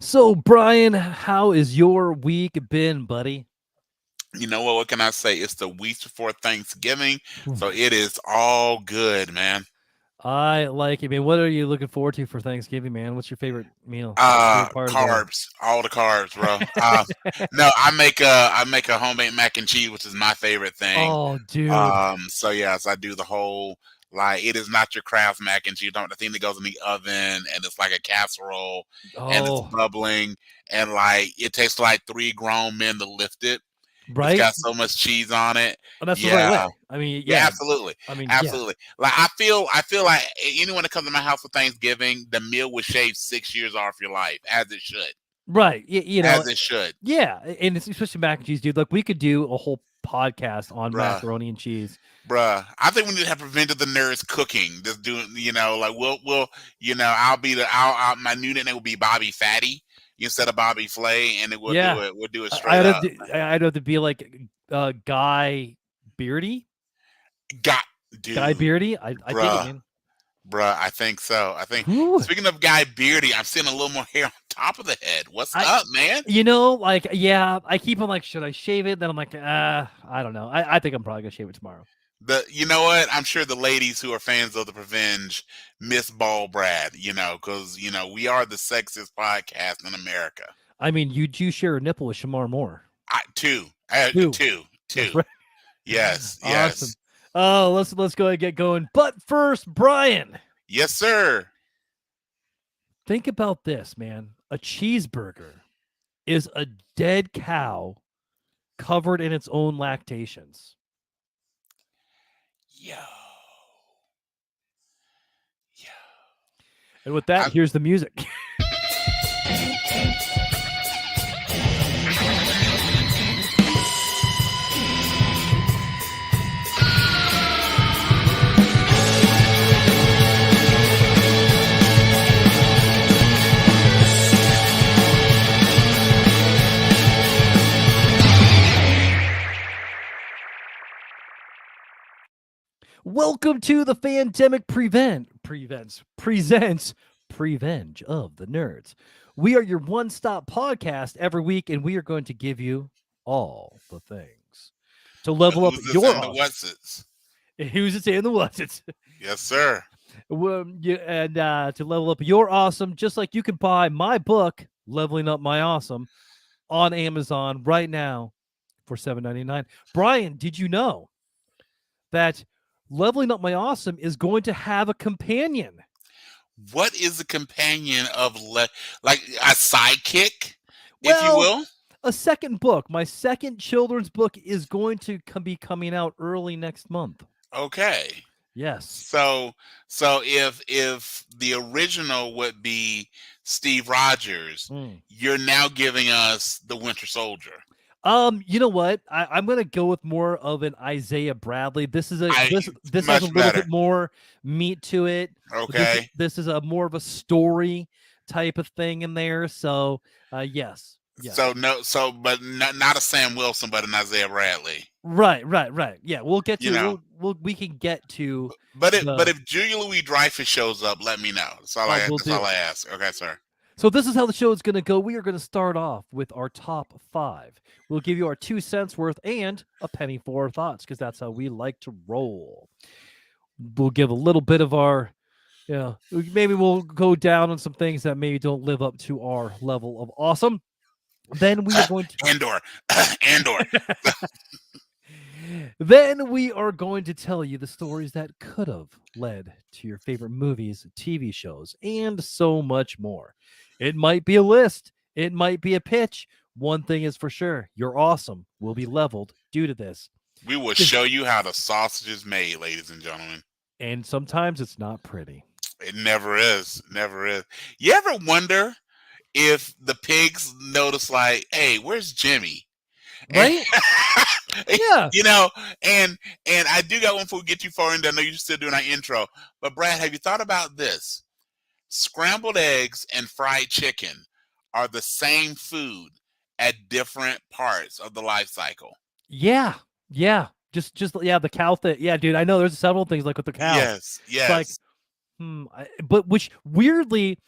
So, Brian, how is your week been, buddy? You know what? What can I say? It's the week before Thanksgiving, so it is all good, man. I like it, man. What are you looking forward to for Thanksgiving, man? What's your favorite meal? Favorite part of the Carbs, all the carbs, bro. No, I make a homemade mac and cheese, which is my favorite thing. Oh, dude. So yes, I do the whole like it is not your Kraft mac and cheese. Don't the thing that goes in the oven and it's like a casserole and it's Oh, bubbling and like it takes like three grown men to lift it. It's right? got so much cheese on it. And that's the right Yeah. way. I mean, Yeah, yeah. absolutely, I mean, yeah. absolutely. Like I feel like anyone that comes to my house for Thanksgiving, the meal would shave 6 years off your life, as it should, Right. You know, as it should, yeah. And it's especially mac and cheese, dude. Like, we could do a whole podcast on bruh, macaroni and cheese. bruh. I think we need to have prevented the nerds cooking. Just doing, like I'll my new nickname will be Bobby Fatty instead of Bobby Flay, and then Yeah. we'll do it straight I'd have up. to, I'd have to be like Guy Beardy. Got Guy dude, Beardy. I dig it, bruh. man. Bruh, I think so. I think Whew. speaking of Guy Beardy, I'm seeing a little more hair on top of the head. What's I up, man? Like, yeah, I keep on like, should I shave it? Then I'm like, I don't know. I think I'm probably gonna shave it tomorrow. You know what? I'm sure the ladies who are fans of the Revenge miss Ball Brad, because we are the sexiest podcast in America. I mean, you do share a nipple with Shamar Moore. Two, Two. two, That's two. right. Yes, Awesome. yes, Oh, let's go ahead and get going. But first, Brian, yes, sir. think about this, man. A cheeseburger is a dead cow covered in its own lactations. Yo, yo. And with that, I'm, here's the music. Welcome to the Pandemic Presents Prevenge of the Nerds. We are your one-stop podcast every week, and we are going to give you all the things to the level up who's this your and the awesome. what's it's. Who's it saying the what's it? Yes, sir. And to level up your awesome, just like you can buy my book, Leveling Up My Awesome, on Amazon right now for $7.99. Brian, did you know that Leveling Up My Awesome is going to have a companion? What is the companion of like a sidekick, if you Well, will? a second book. My second children's book is going to be coming out early next month. Okay. Yes. So if the original would be Steve Rogers, you're now giving us the Winter Soldier. You know what? I'm gonna go with more of an Isaiah Bradley. This has a little bit more meat to it. Okay. This is a more of a story type of thing in there. So yes. So but not a Sam Wilson, but an Isaiah Bradley. Right. Yeah, we'll get to we can get to. But if Julia Louis-Dreyfus shows up, let me know. That's all I ask. Okay, sir. So this is how the show is going to go. We are going to start off with our top 5. We'll give you our 2 cents worth and a penny for our thoughts, because that's how we like to roll. We'll give a little bit of our, maybe we'll go down on some things that maybe don't live up to our level of awesome. Then we are going to Andor. Then we are going to tell you the stories that could have led to your favorite movies, TV shows, and so much more. It might be a list. It might be a pitch. One thing is for sure, your awesome will be leveled due to this. We will show you how the sausage is made, ladies and gentlemen. And sometimes it's not pretty. It never is. Never is. You ever wonder if the pigs notice, like, hey, where's Jimmy? Right? Yeah. And I do got one before we get too far into. I know you're still doing our intro, but Brad, have you thought about this? Scrambled eggs and fried chicken are the same food at different parts of the life cycle. Yeah. Just the cow thing. Yeah, dude, I know there's several things like with the cow. Yes. It's like But which weirdly,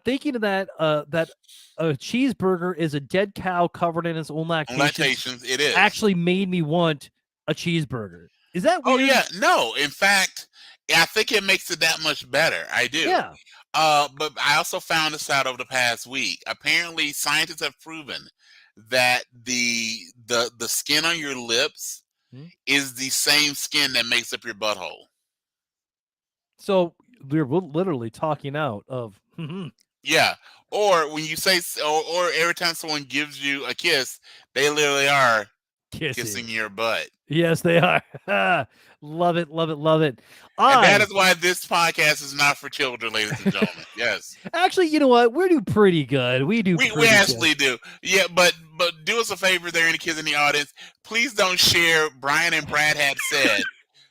thinking of that, that a cheeseburger is a dead cow covered in its own On lactations, lactations, it is. actually made me want a cheeseburger. Is that Oh weird? yeah, no. In fact, I think it makes it that much better. I do. Yeah. But I also found this out over the past week. Apparently, scientists have proven that the skin on your lips Hmm? is the same skin that makes up your butthole. So we're literally talking out of Yeah. Or when you say, or every time someone gives you a kiss, they literally are kissing kissing. your butt. Yes, they are. Love it, love it, love it. And that I is why this podcast is not for children, ladies and gentlemen. Yes. actually, you know what? We do pretty good. We do We pretty good. actually do. Yeah, but do us a favor there, any kids in the audience. Please don't share Brian and Brad had said.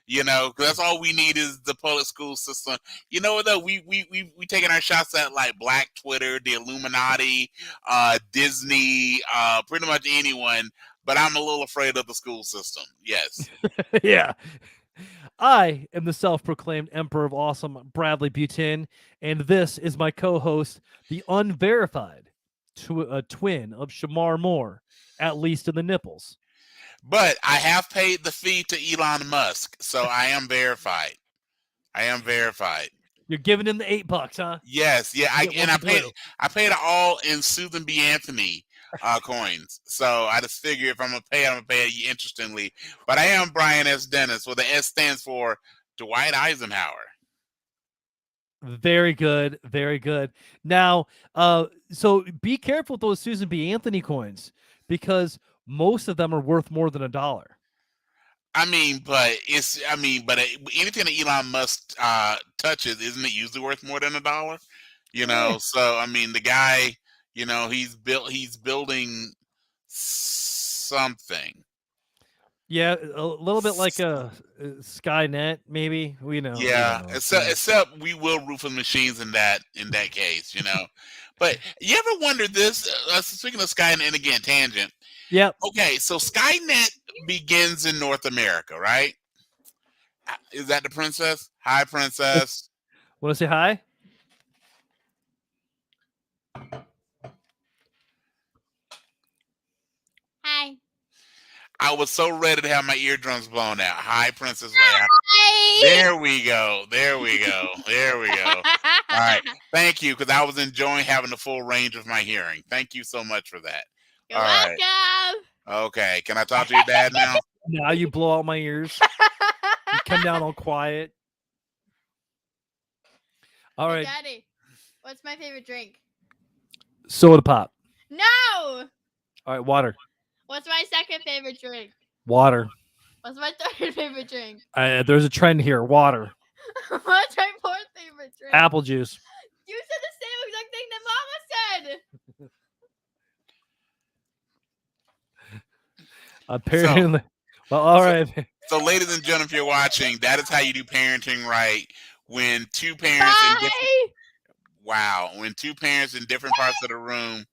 You know, 'cause that's all we need is the public school system. You know what though? We taking our shots at like Black Twitter, the Illuminati, Disney, pretty much anyone. But I'm a little afraid of the school system. Yes. Yeah. I am the self-proclaimed Emperor of Awesome, Bradley Butin, and this is my co-host, the unverified twin of Shamar Moore, at least in the nipples. But I have paid the fee to Elon Musk, so I am verified. I am verified. You're giving him the $8, huh? Yes, yeah. You get one for blue. I paid it all in Susan B. Anthony coins. So I just figure if I'm gonna pay, I'm gonna pay it interestingly. But I am Brian S. Dennis. Well, the S stands for Dwight Eisenhower. Very good, very good. Now, so be careful with those Susan B. Anthony coins because most of them are worth more than $1. I mean, but anything that Elon Musk touches, isn't it usually worth more than $1? You know, so I mean, the guy, you know, he's building something. Yeah, a little bit like a Skynet, maybe. We know. Yeah, Yeah. except we will root for the machines in that case, you know. But you ever wonder this? Speaking of Skynet, and again, tangent. Yep. Okay, so Skynet begins in North America, right? Is that the princess? Hi, princess. Want to say hi? Hi. I was so ready to have my eardrums blown out. Hi, Princess Leia. Hi. There we go. There we go. There we go. All right. Thank you, because I was enjoying having the full range of my hearing. Thank you so much for that. You're All right. welcome. Okay. Can I talk to your dad now? Now you blow out my ears. You come down all quiet. All Hey, right. Daddy, what's my favorite drink? Soda pop. No. All right. Water. What's my second favorite drink? Water. What's my third favorite drink? There's a trend here. Water. What's my fourth favorite drink? Apple juice. You said the same exact thing that Mama said. Apparently. Well, all right. So, ladies and gentlemen, if you're watching, that is how you do parenting right. When two parents in different when two parents in different parts of the room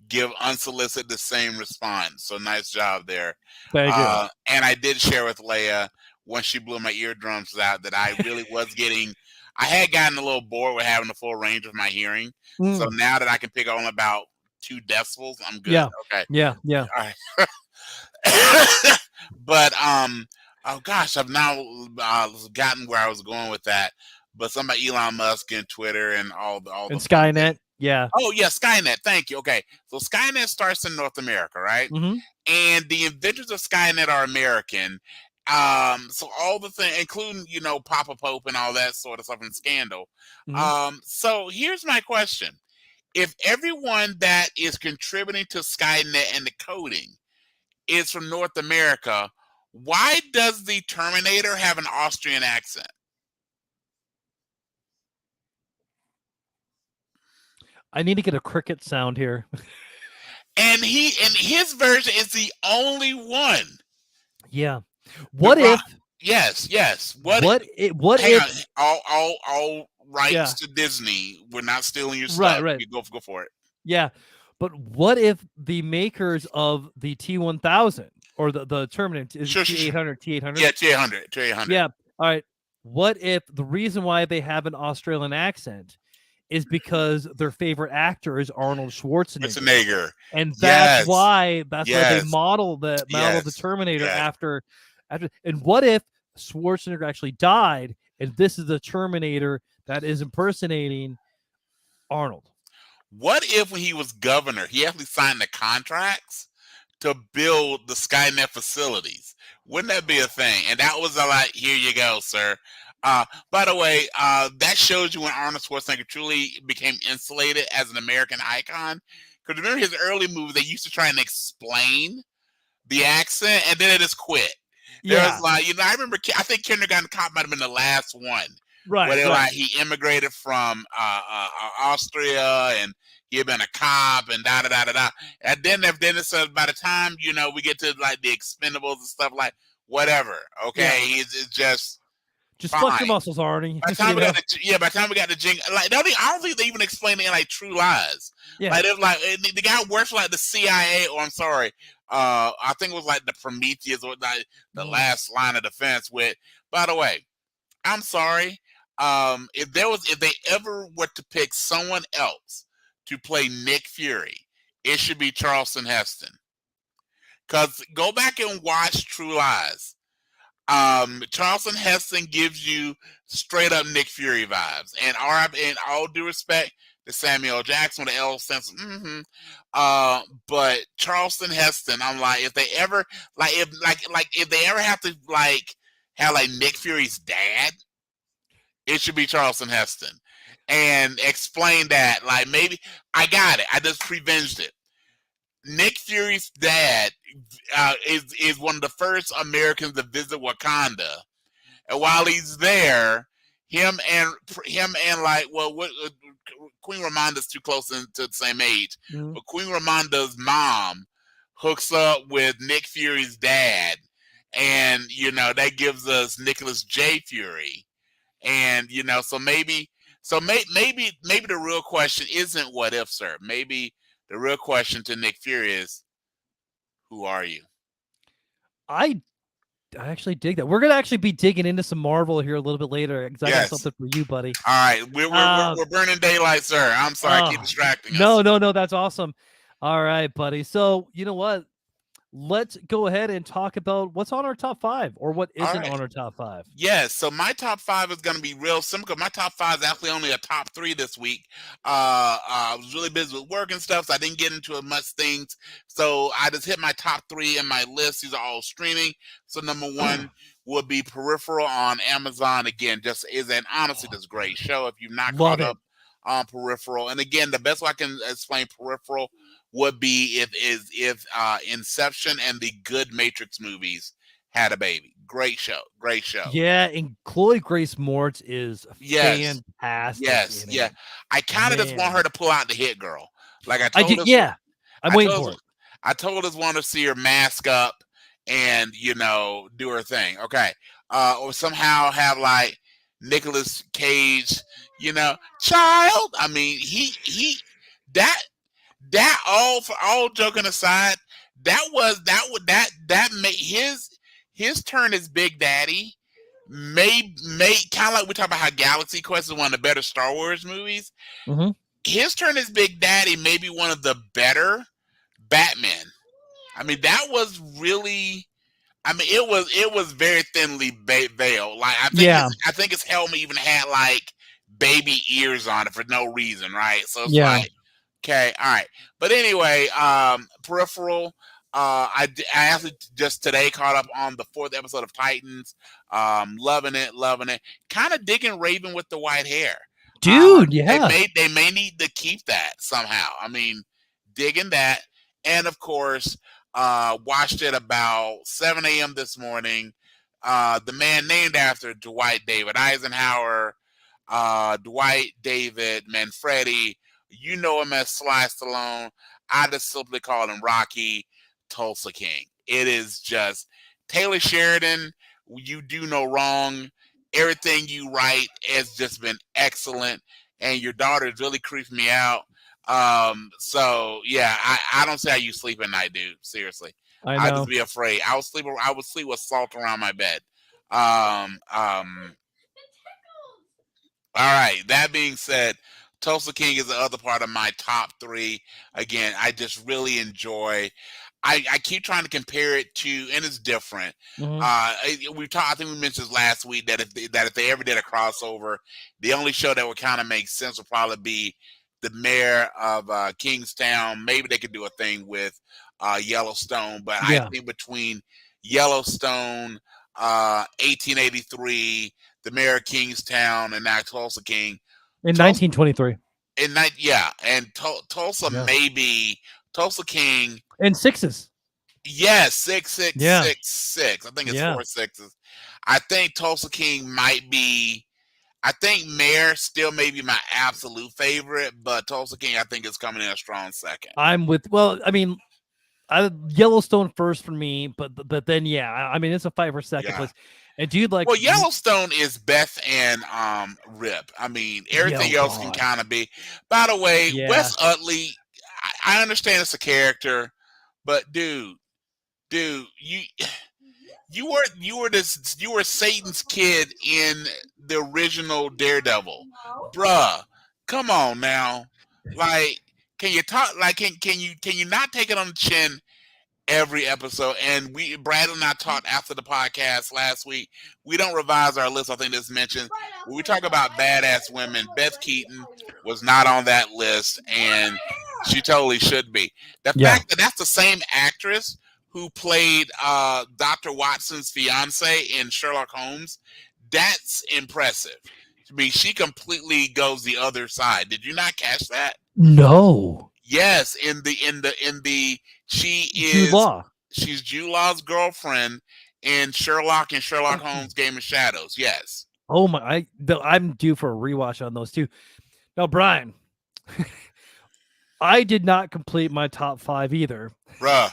give unsolicited the same response. So nice job there. Thank you. And I did share with Leia once she blew my eardrums out that I really was getting. I had gotten a little bored with having the full range of my hearing. So now that I can pick on about 2 decibels, I'm good. Yeah. Okay. Yeah. Yeah. All right. But oh gosh, I've now gotten where I was going with that. But something about Elon Musk and Twitter and all the And Skynet. Yeah. Oh yeah, Skynet. Thank you. Okay, so Skynet starts in North America, right? Mm-hmm. And the inventors of Skynet are American. So all the things, including Papa Pope and all that sort of stuff and scandal. Mm-hmm. So here's my question: if everyone that is contributing to Skynet and the coding is from North America, why does the Terminator have an Austrian accent? I need to get a cricket sound here. And his version is the only one. Yeah. What if? Yes. What if? All rights to Disney. We're not stealing your stuff. Right. You go for it. Yeah. But what if the makers of the T1000 or the Terminator is T800? Yeah, T800. Yeah. All right. what if the reason why they have an Australian accent is because their favorite actor is Arnold Schwarzenegger? Schwarzenegger. And Yes. that's why they Yes. model the Yes. Terminator Yes. after. And what if Schwarzenegger actually died, and this is the Terminator that is impersonating Arnold? What if when he was governor, he actually signed the contracts to build the Skynet facilities? Wouldn't that be a thing? And that was a like, here you go, sir. By the way, that shows you when Arnold Schwarzenegger truly became insulated as an American icon. Because remember his early movies, they used to try and explain the accent, and then they just quit. There was Yeah, like, I remember, I think Kindergarten Cop might have been the last one where right, they right. like he immigrated from Austria and he had been a cop and da da da da da. And then it's by the time we get to like the Expendables and stuff like whatever. Okay, Yeah. it's just Just flex your fine. muscles, Arnie. By the time we got by the time we got the jing, like I don't think they even explained it in like True Lies. Yeah. Like it was like the guy works for like the CIA, or I'm sorry, I think it was like the Prometheus or like the last line of defense. With, by the way, I'm sorry, if they ever were to pick someone else to play Nick Fury, it should be Charleston Heston. Cause go back and watch True Lies. Charleston Heston gives you straight up Nick Fury vibes, and in all due respect to Samuel Jackson with the L sense, but Charleston Heston, I'm like, if they ever if they ever have to like have like Nick Fury's dad, it should be Charleston Heston, and explain that like maybe I got it, I just prevenged it. Nick Fury's dad is one of the first Americans to visit Wakanda, and while he's there, him and like Queen Ramonda's too close to the same age, but Queen Ramonda's mom hooks up with Nick Fury's dad, and that gives us Nicholas J. Fury, and maybe the real question isn't what if, sir. Maybe the real question to Nick Fury is, who are you? I actually dig that. We're gonna actually be digging into some Marvel here a little bit later because I got something for you, buddy. All right, we're burning daylight, sir. I'm sorry, I keep distracting us. No, that's awesome. All right, buddy. So you know what? Let's go ahead and talk about what's on our top 5 or what isn't on our top 5. Yes, so my top 5 is going to be real simple. My top 5 is actually only a top 3 this week. I was really busy with work and stuff, so I didn't get into as much things. So I just hit my top 3 in my list. These are all streaming. So number 1 would be Peripheral on Amazon. Again, just is an honestly this great show. If you've not caught up on Peripheral, and again, the best way I can explain Peripheral would be if Inception and the good Matrix movies had a baby. Great show. Yeah, and Chloe Grace Moretz is fantastic. Yes, yeah. I kind of just want her to pull out the hit girl. Like I'm waiting for it. I told us want to see her mask up and do her thing. Okay, or somehow have like Nicolas Cage, child. I mean, he that all joking aside, that made his turn as Big Daddy made kind of like we talk about how Galaxy Quest is one of the better Star Wars movies. Mm-hmm. His turn as Big Daddy may be one of the better Batman. I mean, that was really. I mean, it was very thinly veiled. Like I think his helmet even had like baby ears on it for no reason, right? So it's like. Okay, all right. But anyway, Peripheral, I actually just today caught up on the 4th episode of Titans. Loving it. Kind of digging Raven with the white hair. Dude, yeah. They may need to keep that somehow. I mean, digging that. And of course, watched it about 7 a.m. this morning. The man named after Dwight David Eisenhower, Dwight David Manfredi. You know him as Sly Stallone. I just simply call him Rocky Tulsa King. It is just Taylor Sheridan. You do no wrong. Everything you write has just been excellent, and your daughter is really creeping me out. So yeah, I don't see how you sleep at night, dude. Seriously, I'd just be afraid. I would sleep with salt around my bed. All right. That being said, Tulsa King is the other part of my top three. Again, I just really enjoy. I keep trying to compare it to, and it's different. Mhm. We talked. I think we mentioned this last week that if they ever did a crossover, the only show that would kind of make sense would probably be the Mayor of Kingstown. Maybe they could do a thing with Yellowstone, but I Yeah. think between Yellowstone, 1883, the Mayor of Kingstown, and now Tulsa King. In Tulsa 1923. and night, yeah, and Tulsa Yeah. maybe Tulsa King. And sixes. Yes, 6 6 6 6. I think it's Yeah. 4 6s. I think Tulsa King might be. I think Mayor still may be my absolute favorite, but Tulsa King I think is coming in a strong second. I'm with. Well, I mean, Yellowstone first for me, but then yeah, I mean it's a fight for second Yeah. place. And dude, like, Well, Yellowstone is Beth and Rip. I mean, everything else can God. kind of be. By the way, Yeah. Wes Utley, I understand it's a character, but dude, you were Satan's kid in the original Daredevil, bruh. Come on now, like, can you talk? Like, can you not take it on the chin every episode? And Brad and I talked after the podcast last week. We don't revise our list. I think this mentioned when we talk about badass women, Beth Keaton was not on that list, and she totally should be. The Yeah. fact that that's the same actress who played Dr. Watson's fiance in Sherlock Holmes, that's impressive. I mean, she completely goes the other side. Did you not catch that? No. Yes, she Jude is Law. she's Jude Law's girlfriend in Sherlock and Sherlock Holmes Game of Shadows. Yes. Oh my! I'm due for a rewatch on those two. Now, Brian, I did not complete my top 5 either, Bruh.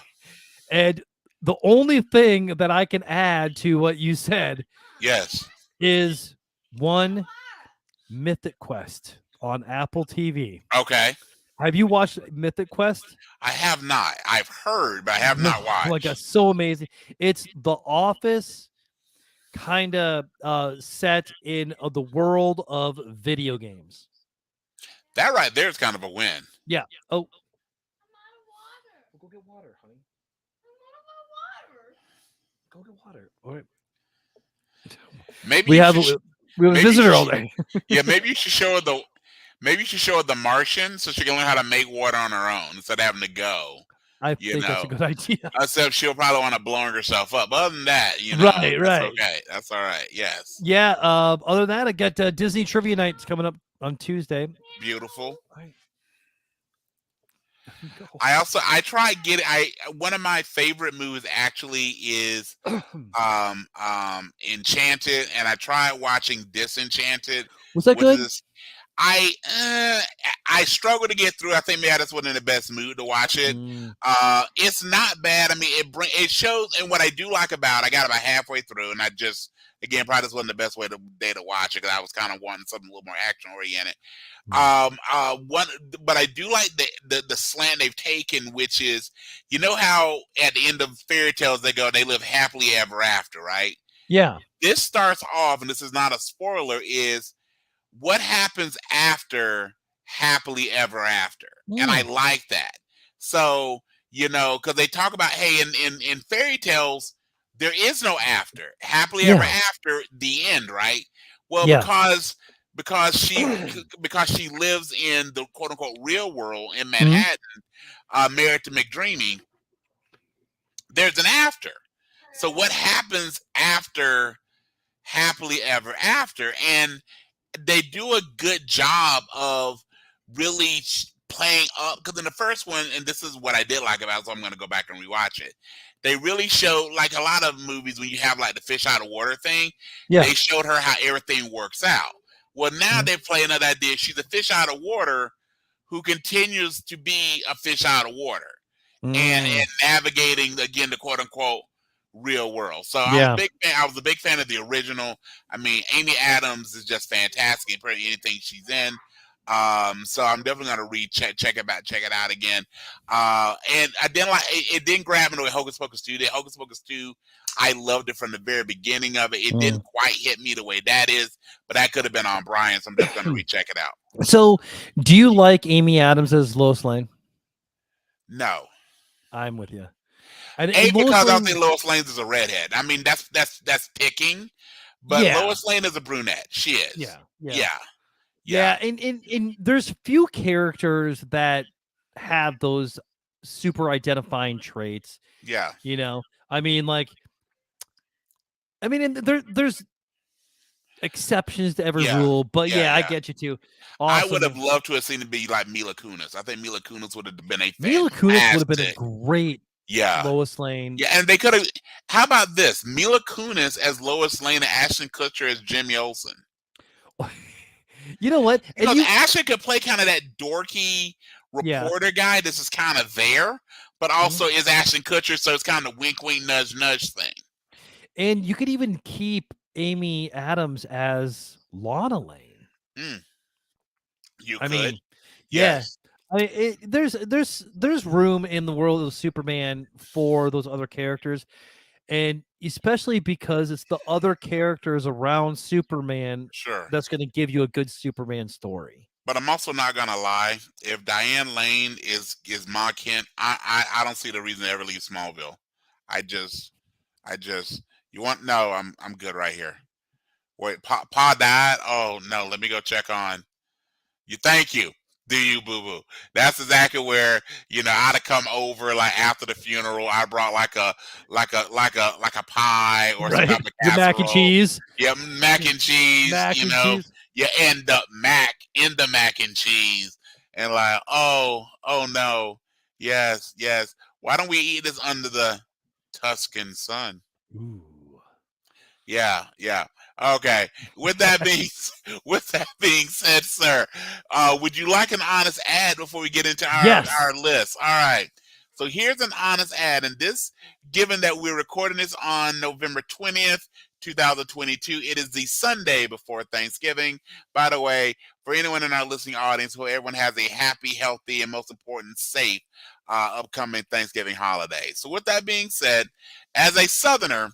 and the only thing that I can add to what you said, yes, is one Mythic Quest on Apple TV. Okay. Have you watched Mythic Quest? I have not. I've heard, but I have not watched. Oh my God, so amazing! It's The Office, kind of set in the world of video games. That right there is kind of a win. Yeah. Oh. Go get water, honey. Go get water. All right. Maybe we you have should we have a maybe you visitor should all sh- day. yeah, maybe you should show her the Martian so she can learn how to make water on her own instead of having to go. I You think that's a know. good idea. Except she'll probably want to blowing herself up. But other than that, Right, that's right. okay. That's all right. Yes. Yeah. Other than that, I got Disney Trivia Nights coming up on Tuesday. Beautiful. Right. I try getting one of my favorite movies actually is Enchanted, and I tried watching Disenchanted. Was that good? I struggle to get through. I think maybe I just wasn't in the best mood to watch it. It's not bad. I mean, it shows, and what I do like about it, I got about halfway through, and I just again probably just wasn't the best day to watch it because I was kind of wanting something a little more action oriented. But I do like the slant they've taken, which is, you know how at the end of fairy tales they live happily ever after, right? Yeah. This starts off, and this is not a spoiler, is what happens after happily ever after. And I like that. So, because they talk about, hey, in fairy tales, there is no after. Happily ever after, the end, right? Well, because she lives in the quote unquote real world in Manhattan, married to McDreamy, there's an after. So what happens after happily ever after? And they do a good job of really playing up, because in the first one, and this is what I did like about it, so I'm going to go back and rewatch it. They really showed, like a lot of movies, when you have like the fish out of water thing, they showed her how everything works out. Well, now they play another idea. She's a fish out of water who continues to be a fish out of water and navigating, again, the quote unquote real world. So I was a big fan of the original. I mean, Amy Adams is just fantastic in pretty anything she's in. So I'm definitely gonna check it out again. And I didn't like it didn't grab me the way Hocus Pocus 2 did. Hocus Pocus 2, I loved it from the very beginning of it. It didn't quite hit me the way that is, but that could have been on Brian, so I'm definitely gonna recheck it out. So, do you like Amy Adams as Lois Lane? No. I'm with you. And Because I don't Lane, think Lois Lane is a redhead. I mean, that's picking, but yeah, Lois Lane is a brunette. She is. Yeah. And there's few characters that have those super identifying traits. Yeah. You know, I mean, and there's exceptions to every rule, but I get you too. Awesome. I would have loved to have seen it be like Mila Kunis. I think Mila Kunis would have been a fantastic. Mila Kunis would have been a great Lois Lane. Yeah, and they could have. How about this? Mila Kunis as Lois Lane and Ashton Kutcher as Jimmy Olsen. You know what? Because Ashton could play kind of that dorky reporter guy. This is kind of there, but also is Ashton Kutcher, so it's kind of wink, wink, nudge, nudge thing. And you could even keep Amy Adams as Lana Lane. You I could. mean, yes. I mean, there's room in the world of Superman for those other characters, and especially because it's the other characters around Superman that's going to give you a good Superman story. But I'm also not gonna lie. If Diane Lane is Ma Kent, I don't see the reason to ever leave Smallville. I just you want no? I'm good right here. Wait, Pa died. Oh no, let me go check on you. Thank you. Do you, boo boo? That's exactly where I'd have come over like after the funeral. I brought like a pie or some type of casserole. Mac and cheese. Yeah, mac and cheese. Cheese. You end up mac in the mac and cheese, and like, oh no, yes. Why don't we eat this under the Tuscan sun? Ooh. Yeah. Okay. With that being said, sir, would you like an honest ad before we get into our list? All right. So here's an honest ad, and this, given that we're recording this on November 20th, 2022, it is the Sunday before Thanksgiving. By the way, for anyone in our listening audience, hope everyone has a happy, healthy, and most important, safe upcoming Thanksgiving holiday. So with that being said, as a Southerner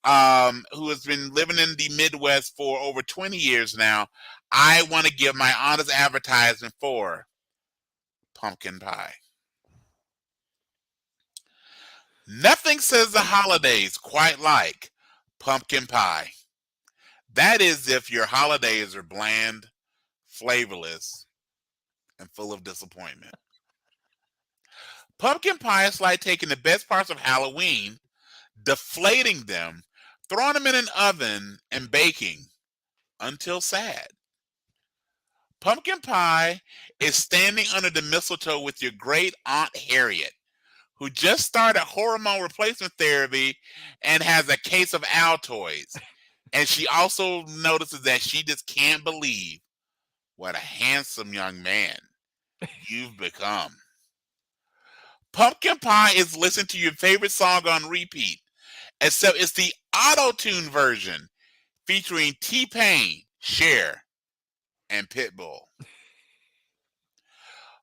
who has been living in the Midwest for over 20 years now, I want to give my honest advertisement for pumpkin pie. Nothing says the holidays quite like pumpkin pie. That is if your holidays are bland, flavorless, and full of disappointment. Pumpkin pie is like taking the best parts of Halloween, deflating them, throwing them in an oven, and baking until sad. Pumpkin pie is standing under the mistletoe with your great Aunt Harriet, who just started hormone replacement therapy and has a case of Altoids. And she also notices that she just can't believe what a handsome young man you've become. Pumpkin pie is listening to your favorite song on repeat, except it's the auto-tune version featuring T-Pain, Cher, and Pitbull.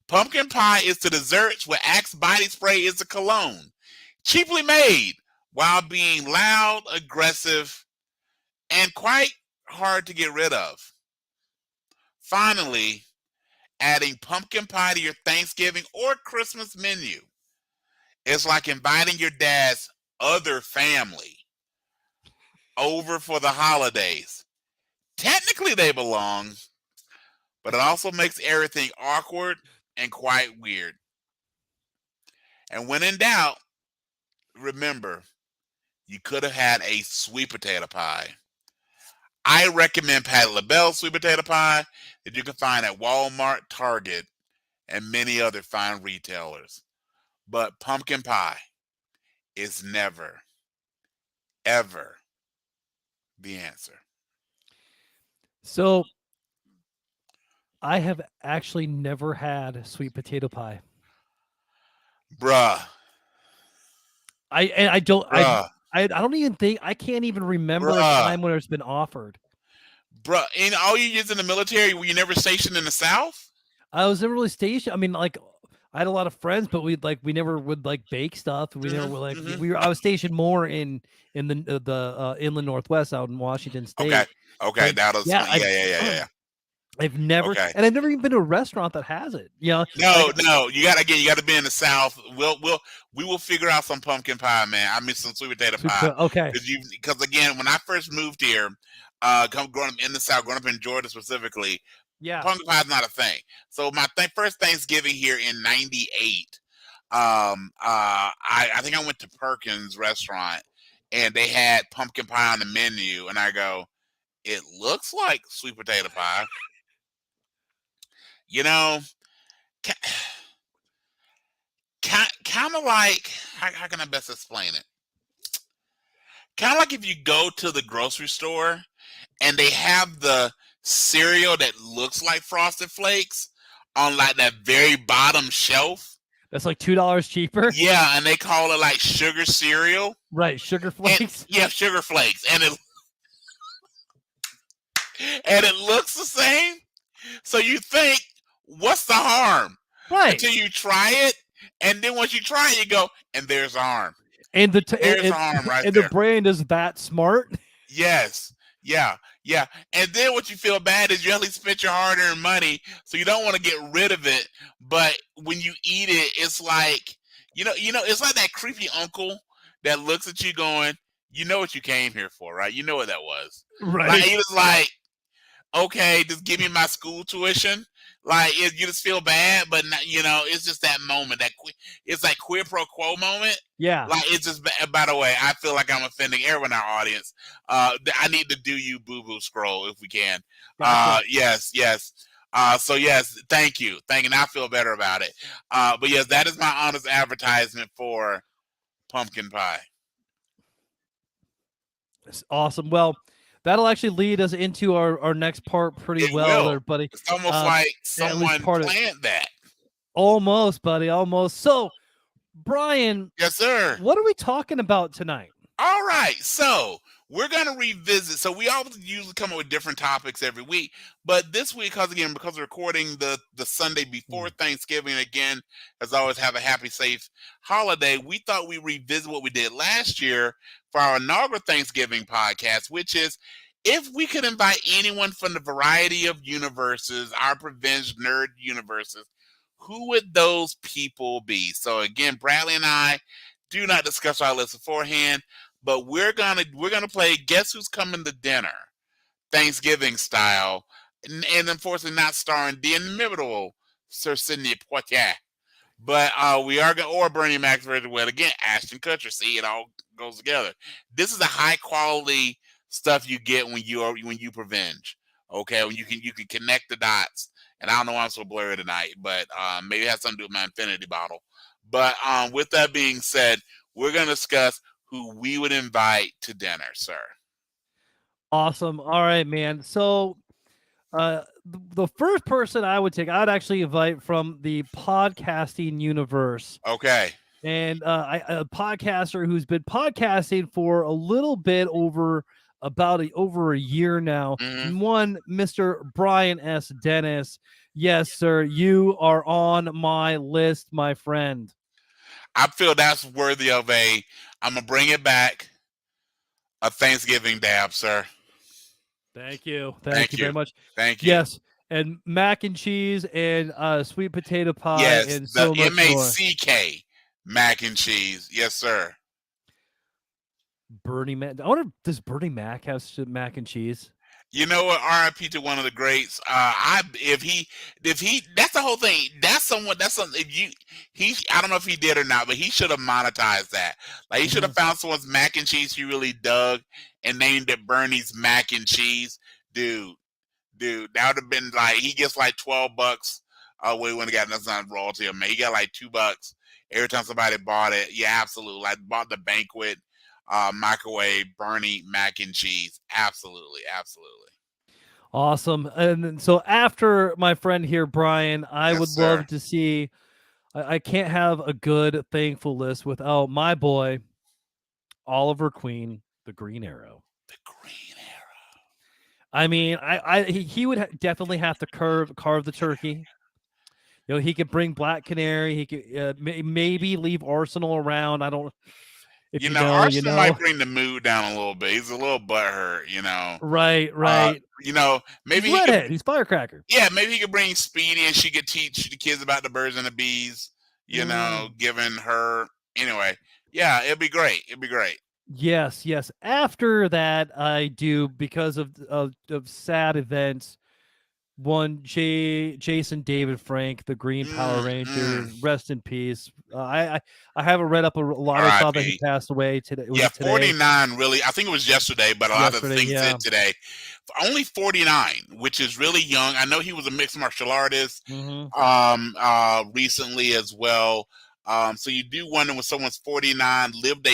Pumpkin pie is the desserts where Axe body spray is the cologne, cheaply made while being loud, aggressive, and quite hard to get rid of. Finally, adding pumpkin pie to your Thanksgiving or Christmas menu is like inviting your dad's other family over for the holidays. Technically they belong, but it also makes everything awkward and quite weird. And when in doubt, remember, you could have had a sweet potato pie. I recommend Patti LaBelle's sweet potato pie that you can find at Walmart, Target, and many other fine retailers. But pumpkin pie is never, ever the answer. So I have actually never had sweet potato pie. Bruh. I don't even think, I can't even remember a time when it's been offered. Bruh, and all you years in the military, were you never stationed in the South? I was never really stationed. I mean, like I had a lot of friends, but we never would like bake stuff. We never Hmm. were like Hmm. we were. I was stationed more in the inland Northwest out in Washington Okay. State. Okay. But That was yeah, fun. Yeah. Yeah. Yeah. Yeah. Yeah. I've never Okay. and I've never even been to a restaurant that has it. You know, like No, no, you got again. You got to be in the South. We will figure out some pumpkin pie, man. I mean some sweet potato pie okay, because again, when I first moved here, growing up in the South, growing up in Georgia specifically, yeah. pumpkin pie is not a thing. So my first Thanksgiving here in '98, I think I went to Perkins restaurant and they had pumpkin pie on the menu, and I go, it looks like sweet potato pie, you know. Kind of like how can I best explain it? Kind of like if you go to the grocery store and they have the cereal that looks like Frosted Flakes on like that very bottom shelf. That's like $2 cheaper. Yeah, and they call it like sugar cereal. Right, sugar And flakes. yeah, sugar flakes, and it looks the same. So you think, what's the harm? Right. Until you try it, and then once you try it, you go, and there's harm. And There's harm right and there. the brand is that smart. Yes. Yeah. Yeah. And then what you feel bad is you only spent your hard-earned money, so you don't want to get rid of it. But when you eat it, it's like, it's like that creepy uncle that looks at you going, you know what you came here for, right? You know what that was. Right. Like he was like, okay, just give me my school tuition. Like you just feel bad, but not, it's just that moment it's like quid pro quo moment. Yeah. Like it's just. By the way, I feel like I'm offending everyone in our audience. I need to do you boo boo scroll if we can. Gotcha. Yes, yes. So yes, thank you. And I feel better about it. But yes, that is my honest advertisement for pumpkin pie. It's awesome. Well, that'll actually lead us into our next part pretty It well will. there, buddy. It's almost like someone part of- planned that. Almost, buddy, almost. So, Brian, Yes, sir. what are we talking about tonight? All right, so we're gonna revisit. So we always usually come up with different topics every week, but this week, because we're recording the Sunday before Thanksgiving, again, as always, have a happy, safe holiday. We thought we'd revisit what we did last year for our inaugural Thanksgiving podcast, which is if we could invite anyone from the variety of universes, our Revenge Nerd universes, who would those people be? So again, Bradley and I do not discuss our list beforehand, but we're gonna play Guess Who's Coming to Dinner, Thanksgiving style, and unfortunately not starring the inimitable Sir Sidney Poitier. But we are going, or Bernie Mac's version. Well, again, Ashton Kutcher. See, it all goes together. This is the high quality stuff you get when you revenge. Okay, when you can connect the dots. And I don't know why I'm so blurry tonight, but maybe it has something to do with my infinity bottle. But with that being said, we're going to discuss who we would invite to dinner, sir. Awesome. All right, man. So, the first person I would take, I'd actually invite from the podcasting universe. Okay. And a podcaster who's been podcasting for a little bit over a year now. Mhm. One, Mr. Brian S. Dennis. Yes, sir. You are on my list, my friend. I feel that's worthy of I'm going to bring it back, a Thanksgiving dab, sir. Thank you. Thank you very much. Thank you. Yes. And mac and cheese and sweet potato pie Yes, and so the much more. MACK mac and cheese. Yes, sir. Bernie Mac. I wonder, does Bernie Mac have mac and cheese? You know what? R.I.P. to one of the greats. If he, that's the whole thing. That's something. I don't know if he did or not, but he should have monetized that. Like he should have found someone's mac and cheese he really dug and named it Bernie's Mac and Cheese. Dude, that would have been like, he gets like $12. Well, he wouldn't have got nothing royalty of me. He got like $2 every time somebody bought it. Yeah, absolutely. Like bought the banquet. Microwave Bernie Mac and Cheese. Absolutely. Awesome. And so after my friend here, Brian, I would love to see, I can't have a good thankful list without my boy, Oliver Queen, the Green Arrow. The Green Arrow. I mean, he would definitely have to carve the turkey. he could bring Black Canary. He could maybe leave Arsenal around. I don't. If you know, you Arsenal might know. bring the mood down a little bit. He's a little butthurt, Right, right. He's Maybe he could. redhead. He's Firecracker. Yeah, maybe he could bring Speedy, and she could teach the kids about the birds and the bees. Giving her anyway. Yeah, it'd be great. It'd be great. Yes, yes. After that, I do because of sad events. One Jason David Frank, the Green Power Ranger, rest in peace. I haven't read up a lot. I saw that he passed away today. Was it today? 49. Really, I think it was yesterday, but a lot of things yeah. said today. Only 49, which is really young. I know he was a mixed martial artist. Recently as well. So you do wonder when someone's 49, lived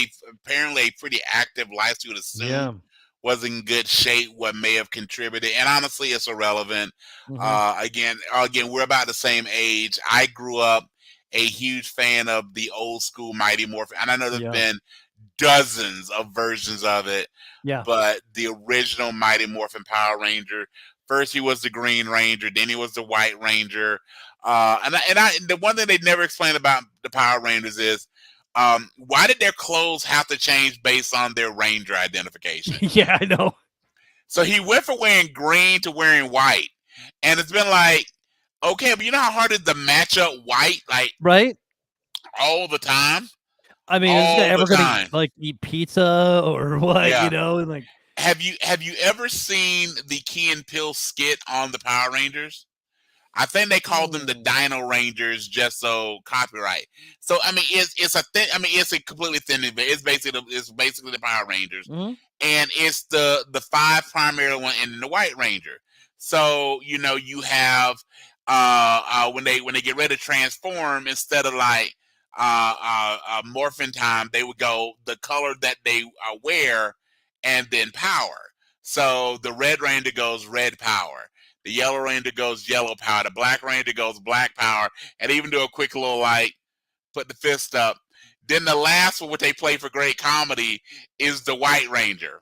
apparently a pretty active life, so you would assume was in good shape, what may have contributed. And honestly, it's irrelevant. Again, we're about the same age. I grew up a huge fan of the old school Mighty Morphin, and I know there's been dozens of versions of it. Yeah. But the original Mighty Morphin Power Ranger, first he was the Green Ranger, then he was the White Ranger. The one thing they never explained about the Power Rangers is why did their clothes have to change based on their Ranger identification? Yeah, I know. So he went from wearing green to wearing white, and it's been like, okay, but you know how hard it is to match up white, like right, all the time. I mean, is this guy ever gonna eat pizza or what? Yeah. Like, have you ever seen the Key and Peele skit on the Power Rangers? I think they called them the Dino Rangers just so copyright. So I mean, it's a thing. I mean, it's a completely thin. It's basically the Power Rangers, and it's the 5 primary one and the White Ranger. So you have when they get ready to transform, instead of like morphin time, they would go the color that they wear and then power. So the Red Ranger goes red power. The Yellow Ranger goes yellow power. The Black Ranger goes black power. And even do a quick little put the fist up. Then the last one, what they play for great comedy, is the White Ranger.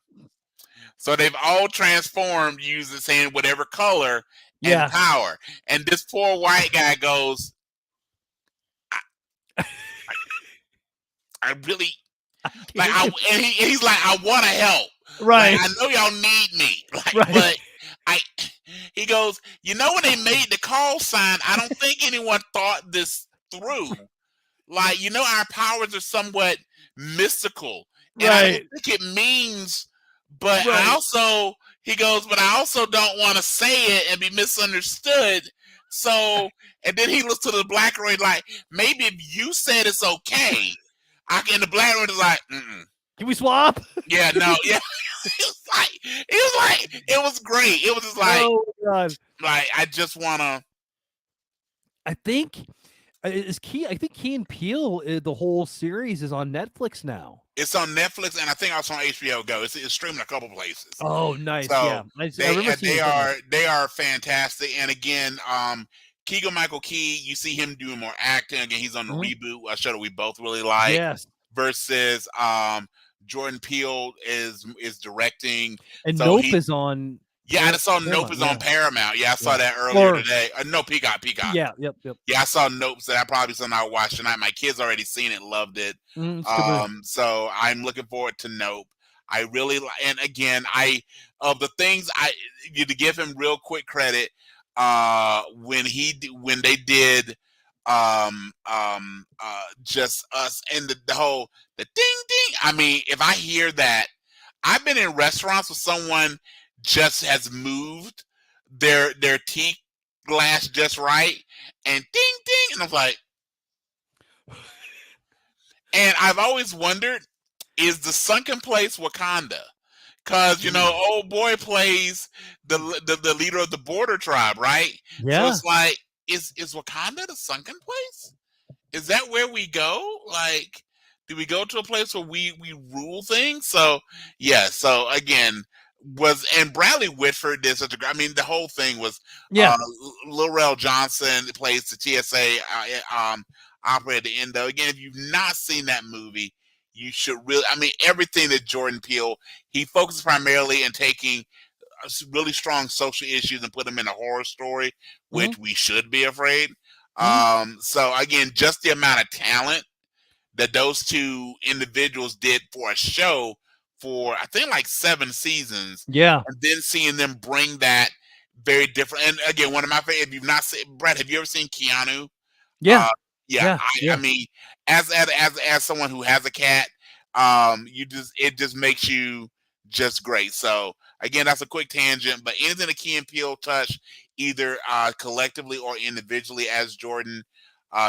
So they've all transformed using saying whatever color and power. And this poor white guy goes, I really and he's like, I want to help. Right. Like, I know y'all need me. But he goes, when they made the call sign, I don't think anyone thought this through. Like, our powers are somewhat mystical. And I don't think it means, but I also, he goes, but I also don't want to say it and be misunderstood. So, and then he looks to the Black Ranger like, maybe if you said it's okay, and the Black Ranger is like, can we swap? Yeah, no, yeah. It was great. It was just like, oh God. Like, I just wanna. I think Key and Peele, the whole series is on Netflix now. It's on Netflix, and I think also on HBO Go. It's streaming a couple places. Oh, nice. So yeah, they are fantastic. And again, Keegan-Michael Key, you see him doing more acting. Again, he's on the reboot, a show that we both really like. Yes. Versus Jordan Peele is directing, and so Nope is on. Yeah, I saw Nope is on Paramount. Yeah, I saw that earlier today. No, Peacock. Yeah, yep. Yeah, I saw Nope, so that probably something I'll watch tonight. My kids already seen it, loved it. So I'm looking forward to Nope. I really and again, of the things to give him real quick credit, when they did just us and the whole the ding ding. I mean, if I hear that, I've been in restaurants where someone just has moved their tea glass just right and ding ding, and I'm like, and I've always wondered, is the sunken place Wakanda? Because old boy plays the leader of the border tribe, right? Yeah. So it's like, is Wakanda the sunken place? Is that where we go? Like, do we go to a place where we rule things? So yeah. So again, and Bradley Whitford did such a. I mean, the whole thing was. Yeah. Lorel Johnson plays the TSA operator at the end. Though again, if you've not seen that movie, you should really. I mean, everything that Jordan Peele, he focuses primarily in taking really strong social issues and put them in a horror story, which we should be afraid. So again, just the amount of talent that those two individuals did for a show for I think like 7 seasons, Yeah. and then seeing them bring that very different. And again, one of my favorite. If you've not seen Brad, have you ever seen Keanu? Yeah. Uh, yeah, Yeah. I Yeah. mean, as someone who has a cat, it just makes you just great. So again, that's a quick tangent, but anything that Key and Peele touch, either collectively or individually, as Jordan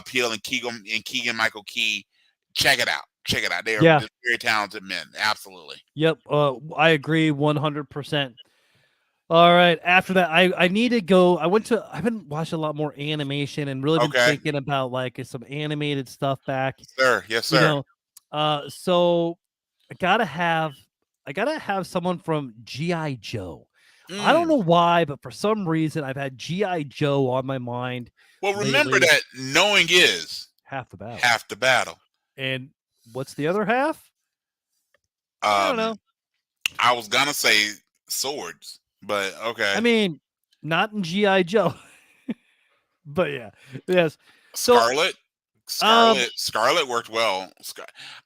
Peele and Keegan Michael Key, check it out. Check it out. They are Yeah. just very talented men. Absolutely. Yep. I agree 100%. All right. After that, I need to go. I've been watching a lot more animation and really been Okay, thinking about like some animated stuff back. sir. Yes, You sir. know, so I gotta have someone from GI Joe. I don't Mm. know why, but for some reason I've had GI Joe on my mind Well, remember lately. that knowing is Half the battle. half the battle. And what's the other half? I don't Um, know. I was gonna say swords, but okay. I mean, not in GI Joe, but yeah, yes. So, Scarlet, um, Scarlet worked well.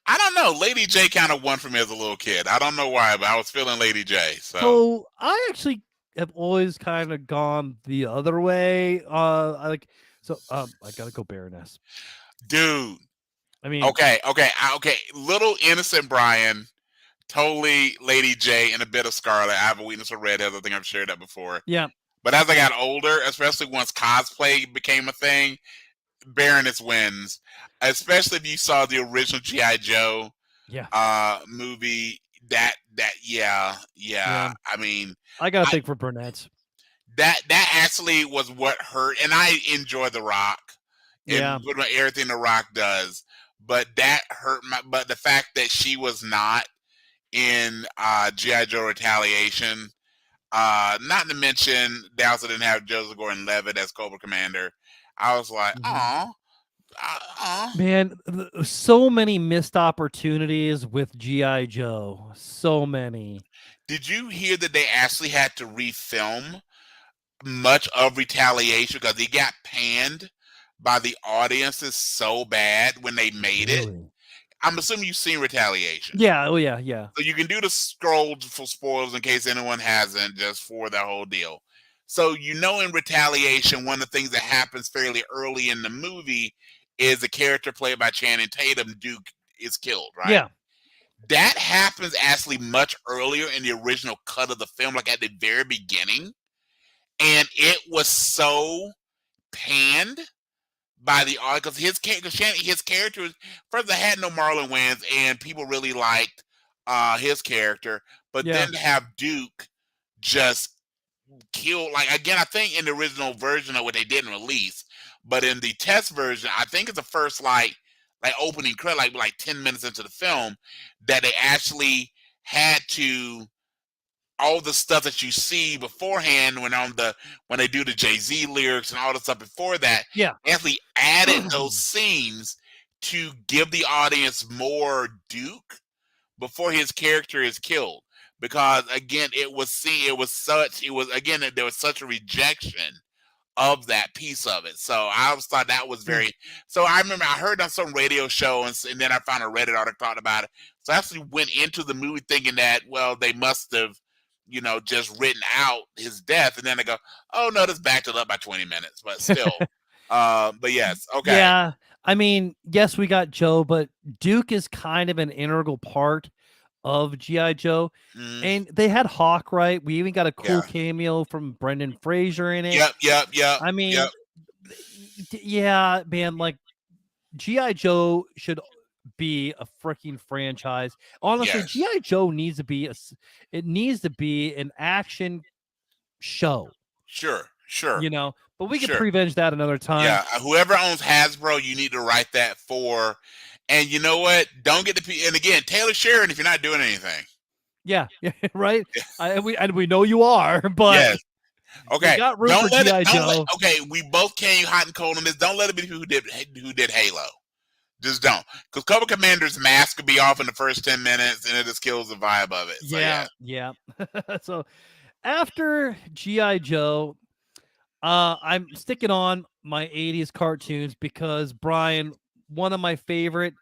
I don't know. Lady J kind of won for me as a little kid. I don't know why, but I was feeling Lady J. so I actually have always kind of gone the other way. I like so. I gotta go Baroness. dude. I mean, Okay. Little innocent Brian, totally Lady J, and a bit of Scarlet. I have a weakness for redheads. I think I've shared that before. yeah, But as I got older, especially once cosplay became a thing, Baroness wins. Especially if you saw the original GI Joe yeah, movie. Yeah. yeah. I mean, I gotta I, think for brunettes. that actually was what hurt. And I enjoy The Rock Yeah, and everything The Rock does, but that hurt my. But the fact that she was not in GI Joe Retaliation, not to mention they also didn't have Joseph Gordon-Levitt as Cobra Commander. I was like, mhm. oh, Man, so many missed opportunities with GI Joe. So many. did you hear that they actually had to refilm much of Retaliation because he got panned by the audiences so bad when they made it? Really? I'm assuming you've seen Retaliation. Yeah. Oh yeah. Yeah. So you can do the scroll for spoilers in case anyone hasn't, just for that whole deal. So in Retaliation, one of the things that happens fairly early in the movie is a character played by Channing Tatum, Duke, is killed, right? Yeah. That happens actually much earlier in the original cut of the film, like at the very beginning. And it was so panned by the audience because his character first I had no Marlon Wayans and people really liked his character, but Yeah. then to have Duke just kill, like, again, I think in the original version of what they didn't release, but in the test version, I think it's the first like opening credit, like 10 minutes into the film, that they actually had to all the stuff that you see beforehand when they do the Jay-Z lyrics and all the stuff before that, Yeah. actually added those scenes to give the audience more Duke before his character is killed. Because again, there was such a rejection of that piece of it. So I always thought that was Hmm. very. So I remember I heard on some radio show, and then I found a Reddit article talking about it. So I actually went into the movie thinking that, well, they must have, just written out his death, and then I go, oh no, this backed it up by 20 minutes, but still. But yes, okay. Yeah. I mean, yes, we got Joe, but Duke is kind of an integral part of GI Joe. Mm, And they had Hawk, right? We even got a cool yeah. cameo from Brendan Fraser in it. Yep. I mean, yeah, man, like GI Joe should be a freaking franchise. Honestly, Yes. GI Joe needs to be it needs to be an action show, Sure. but we can Sure. prevenge that another time. Yeah, whoever owns Hasbro, you need to write that for. And you know what? Don't get the and again, Taylor Sheridan if you're not doing anything. Yeah, right. We know you are, but Yes. Okay. we got room Don't for let GI it. Don't let. Joe. Okay, we both came hot and cold on this. Don't let it be people who did Halo. Just don't, because Cobra Commander's mask could be off in the first 10 minutes, and it just kills the vibe of it. So, Yeah. So after GI Joe, I'm sticking on my 80s cartoons because Brian, one of my favorite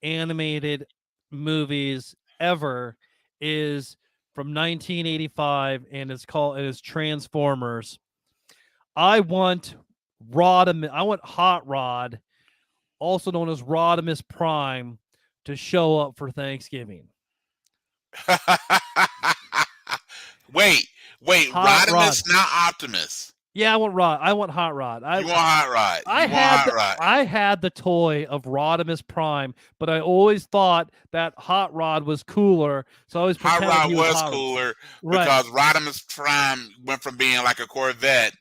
animated movies ever is from 1985 and it's Transformers. I want I want Hot Rod, also known as Rodimus Prime, to show up for Thanksgiving. wait, Hot Rod. Rodimus, not Optimus. Yeah, I want Rod. I want Hot Rod. You want Hot Rod. I You want had Hot Rod. I had the toy of Rodimus Prime, but I always thought that Hot Rod was cooler, so I always Hot pretended Rod he was was Hot Rod. cooler Right. because Rodimus Prime went from being like a Corvette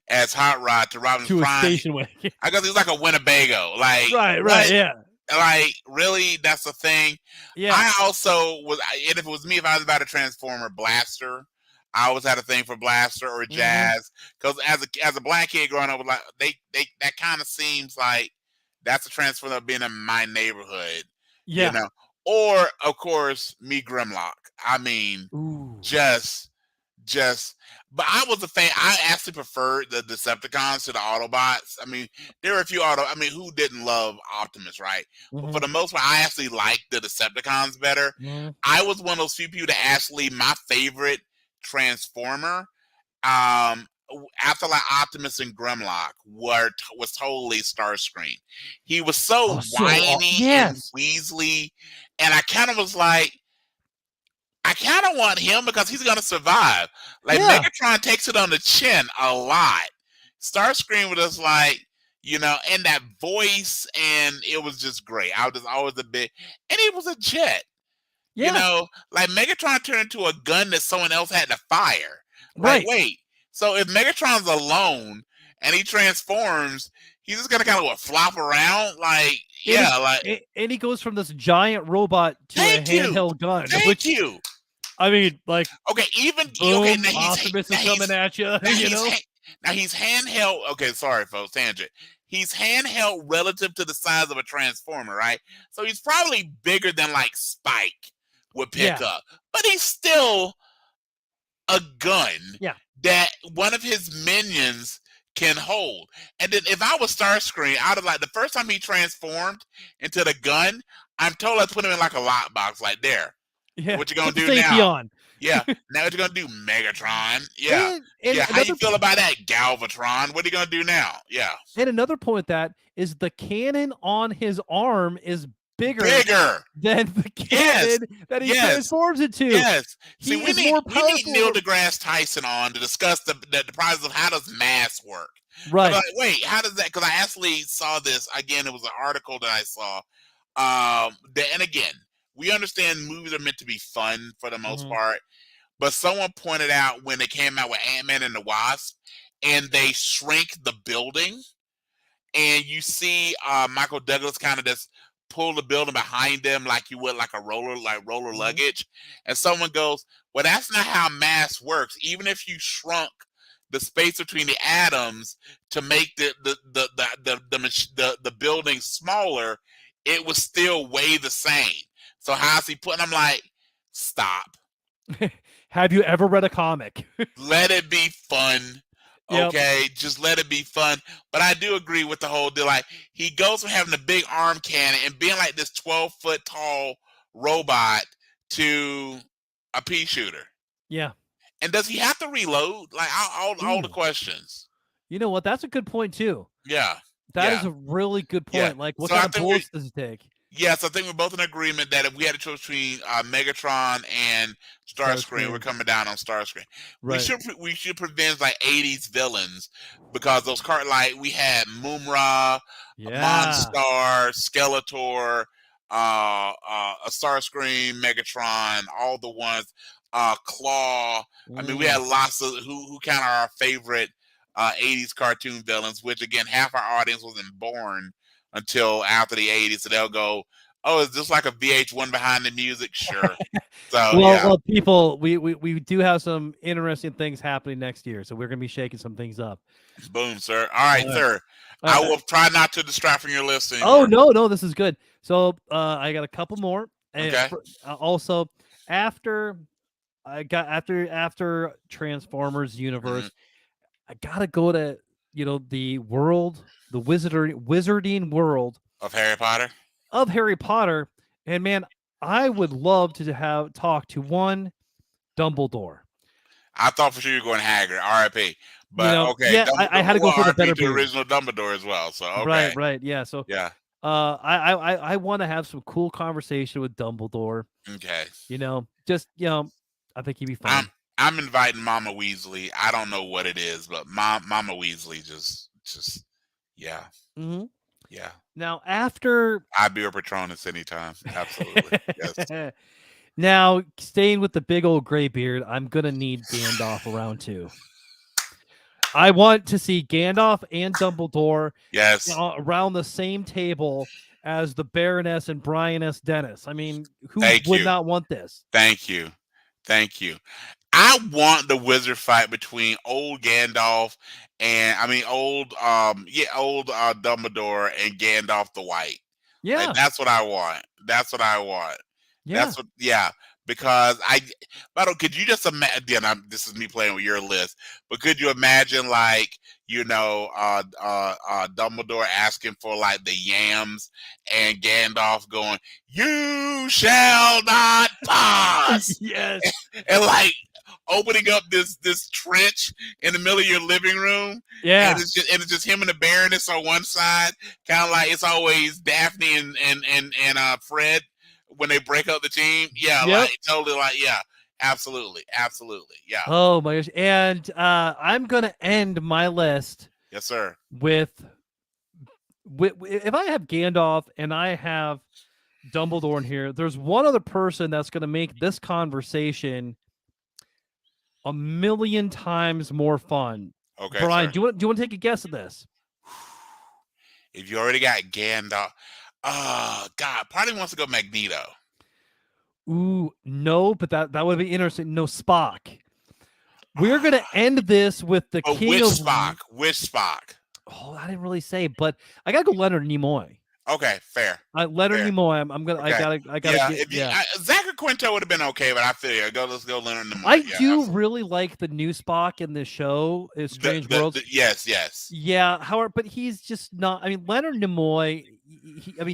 as Hot Rod to Rodimus To a Prime. station wagon. I guess he was like a Winnebago. Like Right, what? yeah. Like really, that's the thing. Yeah. I also was, and if it was me, if I was about a Transformer, Blaster. I always had a thing for Blaster or Jazz because as a black kid growing up, like they that kind of seems like that's a Transformer being in my neighborhood. Yeah. You know, or of course me Grimlock. I mean, Ooh. just. But I was a fan. I actually preferred the Decepticons to the Autobots. I mean, there were a few I mean, who didn't love Optimus, right? But for the most part, I actually liked the Decepticons better. I was one of those few people that actually my favorite Transformer, after like Optimus and Grimlock, was totally Starscream. He was so whiny and Weasley, and I kind of was like, I kind of want him because he's going to survive. Like Megatron takes it on the chin a lot. Starscream was just like, you know, and that voice, and it was just great. I was just always a bit, and he was a jet. Yeah. You know, like Megatron turned into a gun that someone else had to fire. Like, wait, so if Megatron's alone and he transforms, he's just gonna kind of flop around, like and he goes from this giant robot to a handheld gun. Thank you. I mean, like, okay, even boom, now Optimus is coming at you. You know, now he's handheld. Okay, sorry, folks, tangent. He's handheld relative to the size of a Transformer, right? So he's probably bigger than like Spike would pick up, but he's still a gun that one of his minions can hold. And then if I was Starscream, I'd have like the first time he transformed into the gun, I'm told I put him in like a lockbox, like there. Yeah. What you gonna do now? Yeah. Now what you gonna do, Megatron? Yeah. And how you feel about that, Galvatron? What are you gonna do now? Yeah. And another point that is the cannon on his arm is bigger than the cannon that he transforms into. Yes. See, we need Neil deGrasse Tyson on to discuss the process of how does mass work. Right. Like, wait, how does that? Because I actually saw this again. It was an article that I saw. And again, we understand movies are meant to be fun for the most part, but someone pointed out when they came out with Ant-Man and the Wasp, and they shrank the building, and you see Michael Douglas kind of just pull the building behind them like you would like a roller luggage, and someone goes, well, that's not how mass works. Even if you shrunk the space between the atoms to make the building smaller, it would still weigh the same. So how's he putting? I'm like, stop. Have you ever read a comic? Let it be fun. Okay, just let it be fun. But I do agree with the whole deal. Like, he goes from having a big arm cannon and being like this 12-foot tall robot to a pea shooter. Yeah. And does he have to reload? Like all the questions. You know what? That's a good point too. Yeah. That is a really good point. Yeah. Like, what kind of bullets does it take? Yes, I think we're both in agreement that if we had a choice between Megatron and Starscream, we're coming down on Starscream. Right. We should prevent like 80s villains because those cards, like we had Moomra, Monstar, Skeletor, a Starscream, Megatron, all the ones, Claw. I mean, we had lots of who kind of our favorite 80s cartoon villains, which again, half our audience wasn't born until after the 80s, so they'll go, oh, is this like a VH1 behind the music? Sure. So well, people, we do have some interesting things happening next year, so we're gonna be shaking some things up. Boom, sir. All right, sir. I will try not to distract from your list anymore. Oh no, this is good. So I got a couple more. Okay. Also, after Transformers universe, I gotta go to the world, the wizarding world Of Harry Potter. of Harry Potter. And man, I would love to have talk to one Dumbledore. I thought for sure you were going Hagrid, R.I.P. But okay, Yeah, I had to go well, for the R.I.P. better to beard. original Dumbledore as well. So Right, okay, right, yeah. So, yeah, I want to have some cool conversation with Dumbledore. okay. Just I think he'd be I'm fun. I'm inviting Mama Weasley. I don't know what it is, but Mama Weasley just yeah, Hmm. yeah. Now after I'd be her Patronus anytime. Absolutely, yes. now staying with the big old gray beard, I'm gonna need Gandalf around too. I want to see Gandalf and Dumbledore Yes. around the same table as the Baroness and Brianess Dennis. I mean, who Thank would you. not want this? Thank you. Thank you. I want the wizard fight between old Gandalf and old Dumbledore and Gandalf the White. Like Yeah, that's what I want. That's what I want. yeah. That's what yeah. Because by the way, could you just imagine? Again, this is me playing with your list, but could you imagine like Dumbledore asking for like the yams and Gandalf going, "You shall not pass," Yes. and like opening up this trench in the middle of your living room, and Yeah. it's just him and the Baroness on one side, kind of like it's always Daphne and Fred when they break up the team. Yeah, Yep. like totally, like yeah, absolutely, absolutely, yeah, Oh my gosh. And I'm gonna end my list yes, sir. with if I have Gandalf and I have Dumbledore in here, there's one other person that's gonna make this conversation a million times more fun. Okay, Brian, sir. do you want to take a guess at this? If you already got Gandalf, oh God, probably wants to go Magneto. Ooh, no, but that would be interesting. No, Spock. We're gonna end this with the But king which of. Spock? Which Spock? Oh, I didn't really say, but I gotta go Leonard Nimoy. Okay, fair. Leonard Fair. Nimoy. I'm gonna. Okay. I gotta Yeah, get. if you Yeah, Zachary Quinto would have been okay, but I feel you. Let's go Leonard I Nimoy. Yeah, do absolutely. really like the new Spock in this show. Is Strange Worlds. Yes. Yeah, however, but he's just not. I mean, Leonard Nimoy.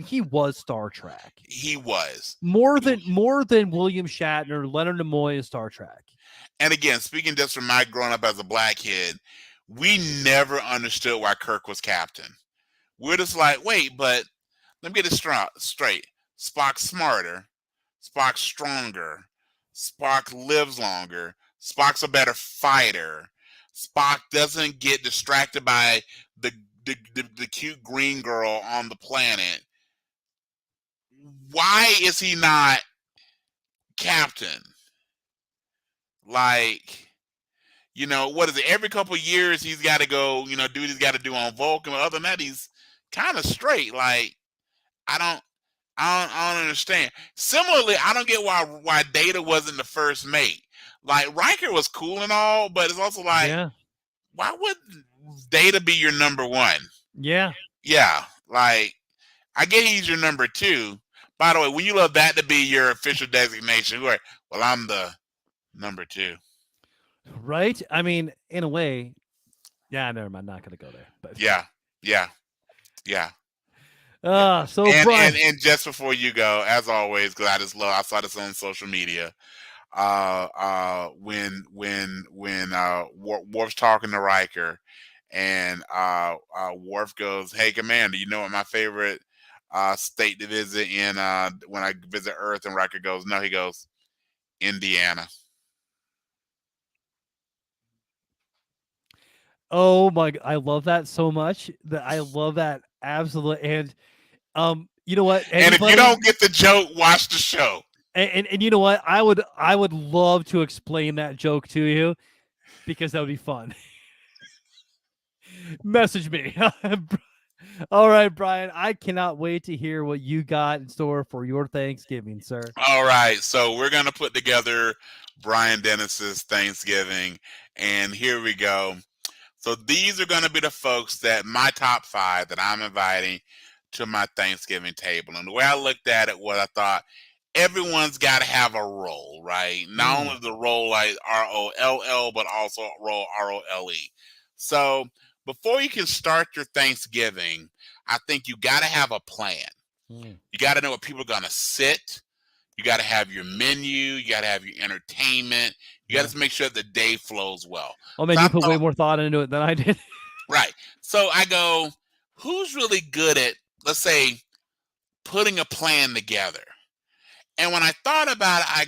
He was Star Trek He was. more than William Shatner. Leonard Nimoy is Star Trek. And again, speaking just from my growing up as a black kid, we never understood why Kirk was captain. We're just like, wait, but let me get this straight. Spock's smarter. Spock's stronger. Spock lives longer. Spock's a better fighter. Spock doesn't get distracted by the cute green girl on the planet. Why is he not captain? Like, what is it? Every couple of years he's got to go, do what he's got to do on Vulcan. But other than that, he's kind of straight. Like, I don't understand. Similarly, I don't get why Data wasn't the first mate. Like Riker was cool and all, but it's also like, Yeah, why would Data be your number one? yeah. Yeah, like I get he's your number two. By the way, when you love that to be your official designation, well, I'm the number two. Right. I mean, in a way. Yeah, never mind. Not gonna go there. But Yeah. Yeah. so And Brian. just before you go, as always, because I saw this on social media. When Worf's talking to Riker, and Worf goes, "Hey, Commander, you know what my favorite state to visit in when I visit Earth?" And Riker goes, "No." He goes, "Indiana." Oh my! I love that so much. That I love that absolutely. And you know what? And if you Anybody. don't get the joke, watch the show. And you know what? I would love to explain that joke to you because that would be fun. Message me. All right, Brian. I cannot wait to hear what you got in store for your Thanksgiving, sir. All right, so we're gonna put together Brian Dennis's Thanksgiving, and here we go. So these are going to be the folks that my top 5 that I'm inviting to my Thanksgiving table. And the way I looked at it was I thought everyone's got to have a role, right? Not only the role like ROLL, but also role ROLE. So before you can start your Thanksgiving, I think you got to have a plan. Mm. You got to know where people are going to sit. You got to have your menu. You got to have your entertainment. You got to make sure the day flows well. Oh, man, So you put way more thought into it than I did. Right. So I go, who's really good at, let's say, putting a plan together? And when I thought about it, I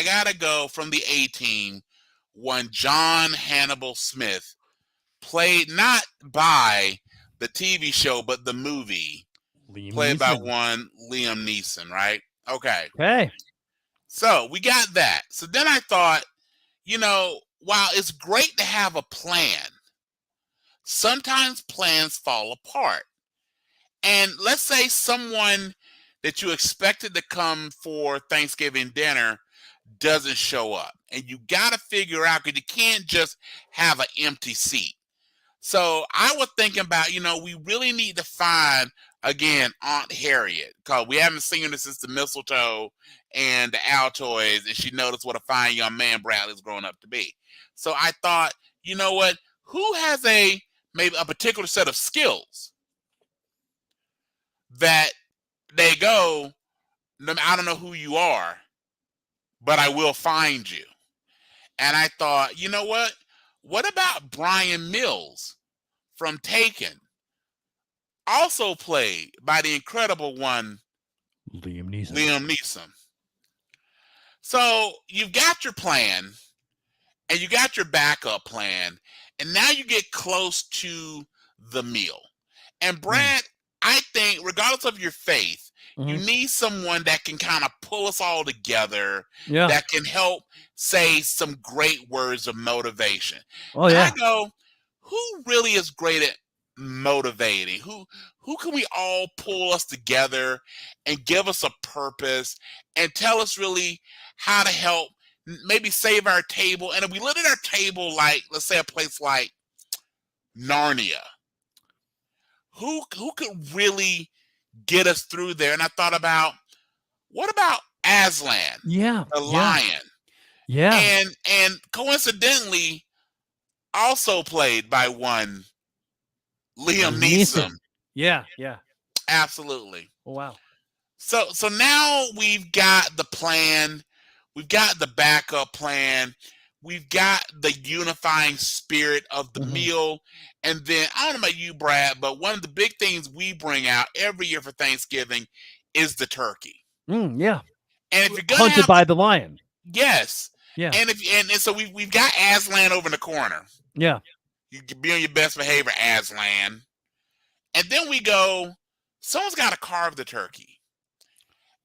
gotta go from the A Team, one John Hannibal Smith, played not by the TV show, but the movie, played by one Liam Neeson, right? Okay. Okay. So we got that. So then I thought, while it's great to have a plan, sometimes plans fall apart. And let's say someone that you expected to come for Thanksgiving dinner doesn't show up. And you got to figure out, because you can't just have an empty seat. So I was thinking about, we really need to find, again, Aunt Harriet, because we haven't seen her since the mistletoe and the Altoids, and she noticed what a fine young man Bradley's grown up to be. So I thought, you know what? Who has maybe a particular set of skills that they go, I don't know who you are, but I will find you. And I thought, you know what? What about Brian Mills from Taken? Also played by the incredible one, Liam Neeson. So you've got your plan and you got your backup plan, and now you get close to the meal. And Brad, I think regardless of your faith, you need someone that can kind of pull us all together, that can help say some great words of motivation. Oh, yeah. I go, who really is great at motivating? Who can we all pull us together and give us a purpose and tell us really how to help maybe save our table? And if we look at our table like, let's say, a place like Narnia, who could really get us through there? And I thought about, what about Aslan, the lion? Yeah. And coincidentally, also played by one Liam Neeson. Yeah. Absolutely. Oh, wow. So now we've got the plan, we've got the backup plan, we've got the unifying spirit of the meal. And then, I don't know about you, Brad, but one of the big things we bring out every year for Thanksgiving is the turkey. Yeah. And if you're gonna hunted by the lion. Yes. Yeah. And so we've got Aslan over in the corner. Yeah. You can be on your best behavior, Aslan. And then we go, someone's got to carve the turkey.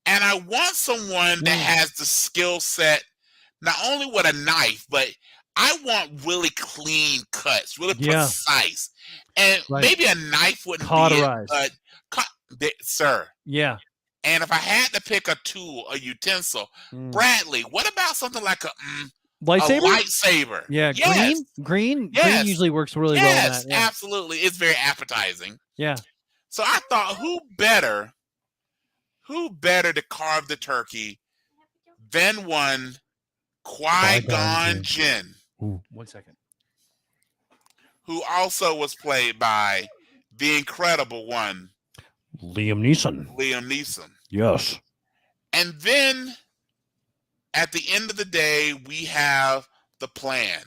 And I want someone that has the skill set, not only with a knife, but I want really clean cuts, really precise. And maybe a knife wouldn't cauterized. Be it, sir. Yeah. And if I had to pick a tool, a utensil, Bradley, what about something like a lightsaber? Yeah. Yes. Green Yes. usually works really well. Yes, in that. Yeah. absolutely. It's very appetizing. Yeah. So I thought, who better to carve the turkey than one Qui-Gon Jinn, Ooh, 1 second. who also was played by the incredible one, Liam Neeson. Yes. And then at the end of the day, we have the plan.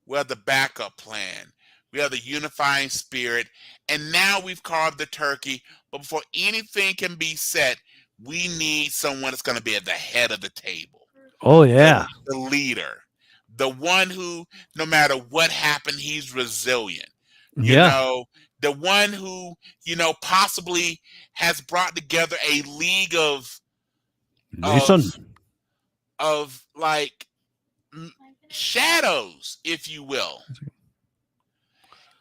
We have the backup plan. We have the unifying spirit. And now we've carved the turkey. But before anything can be said, we need someone that's going to be at the head of the table. Oh, yeah. The leader. The one who, no matter what happened, he's resilient. You know, the one who, possibly has brought together a league of like shadows, if you will.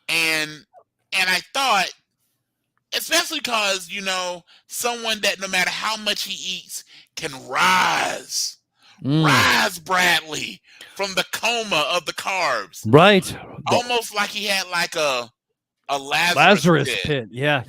And I thought, especially because, someone that no matter how much he eats can rise, Bradley, from the coma of the carbs. Right. Almost like he had like a Lazarus pit. Yeah.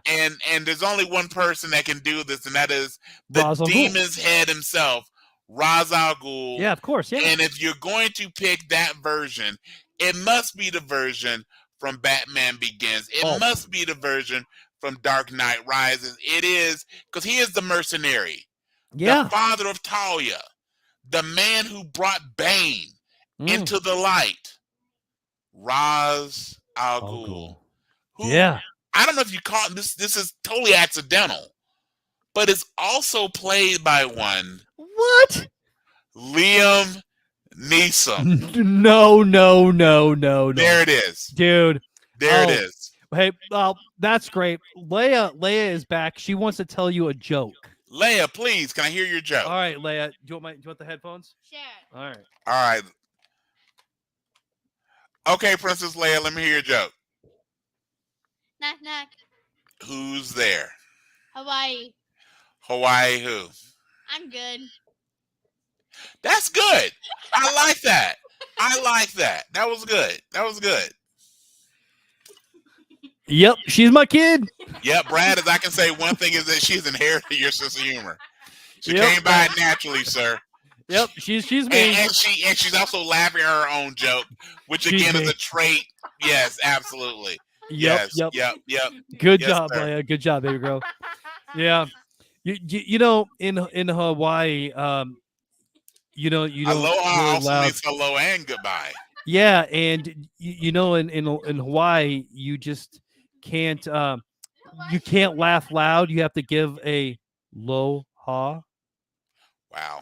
And there's only one person that can do this, and that is the Ra's al Ghul. demon's head himself, Ra's al Ghul. Yeah, of course. Yeah. And if you're going to pick that version, it must be the version from Batman Begins. It Oh. must be the version from Dark Knight Rises. It is, because he is the mercenary, Yeah. the father of Talia, the man who brought Bane into the light. Ra's al Ghul. Who, Yeah. I don't know if you caught this. This is totally accidental, but it's also played by one What? Liam Neeson. No. There it is. Dude. There it is. Hey, that's great. Leia is back. She wants to tell you a joke. Leia, please, can I hear your joke? All right, Leia. Do you want the headphones? Sure. All right. All right. Okay, Princess Leia, let me hear your joke. Knock knock. Who's there? Hawaii. Hawaii who? I'm good. That's good. I like that. I like that. That was good. That was good. Yep, she's my kid. Yep, Brad, as I can say, one thing is that she's inherited your sense of humor. She Yep. came by it naturally, sir. Yep, she's me. And she's also laughing at her own joke, which She's again me. is a trait. Yes, absolutely. Yep. Yep. Good Yes, job, sir. Leia. Good job, baby girl. Yeah. You know, in Hawaii, you don't Aloha really also allowed. means hello and goodbye. Yeah, and you know, in Hawaii, you just can't you can't laugh loud. You have to give a low ha. Wow.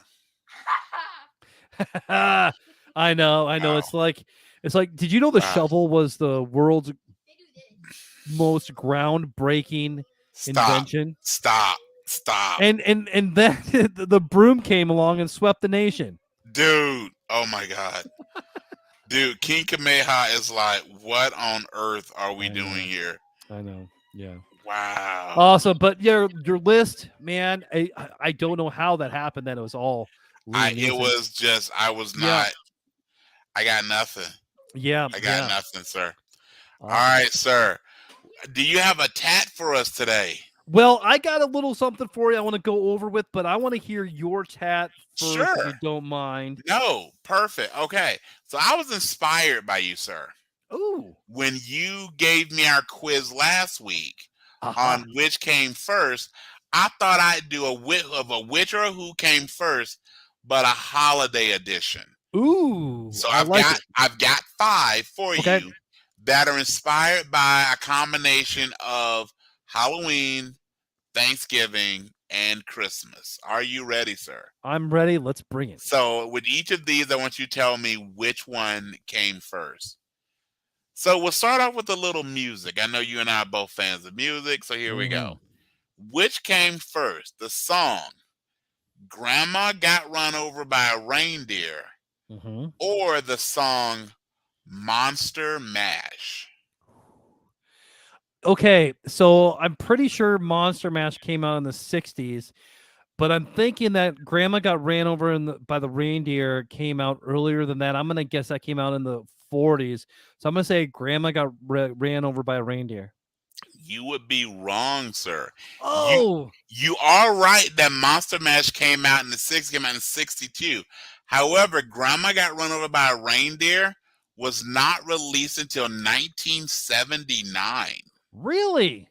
I know. Wow. It's like did you know the Wow. shovel was the world's most groundbreaking invention? Stop. And then the broom came along and swept the nation. Dude, oh my God. Dude, King Kamehameha is like, what on earth are we doing here? I know. Yeah. Wow. Awesome. But your list, man, I don't know how that happened. That it was all Liam Neeson. I was Yeah. not, I got nothing. Yeah. I got nothing, sir. Awesome. All right, sir. Do you have a tat for us today? Well, I got a little something for you I want to go over with, but I want to hear your tat first, if Sure. you don't mind. No, perfect. Okay. So I was inspired by you, sir. Ooh. When you gave me our quiz last week on which came first, I thought I'd do a which or a who came first, but a holiday edition. Ooh. So I've got 5 for Okay. you that are inspired by a combination of Halloween, Thanksgiving, and Christmas. Are you ready, sir? I'm ready. Let's bring it. So with each of these, I want you to tell me which one came first. So we'll start off with a little music. I know you and I are both fans of music, so here we go. Which came first? The song Grandma Got Run Over by a Reindeer or the song Monster Mash? Okay, so I'm pretty sure Monster Mash came out in the 60s, but I'm thinking that Grandma Got Ran Over by the Reindeer came out earlier than that. I'm going to guess that came out in the 40s. So I'm going to say Grandma Got Ran Over by a Reindeer. You would be wrong, sir. Oh! You are right that Monster Mash came out in the 60s, came out in 62. However, Grandma Got Run Over by a Reindeer was not released until 1979. Really?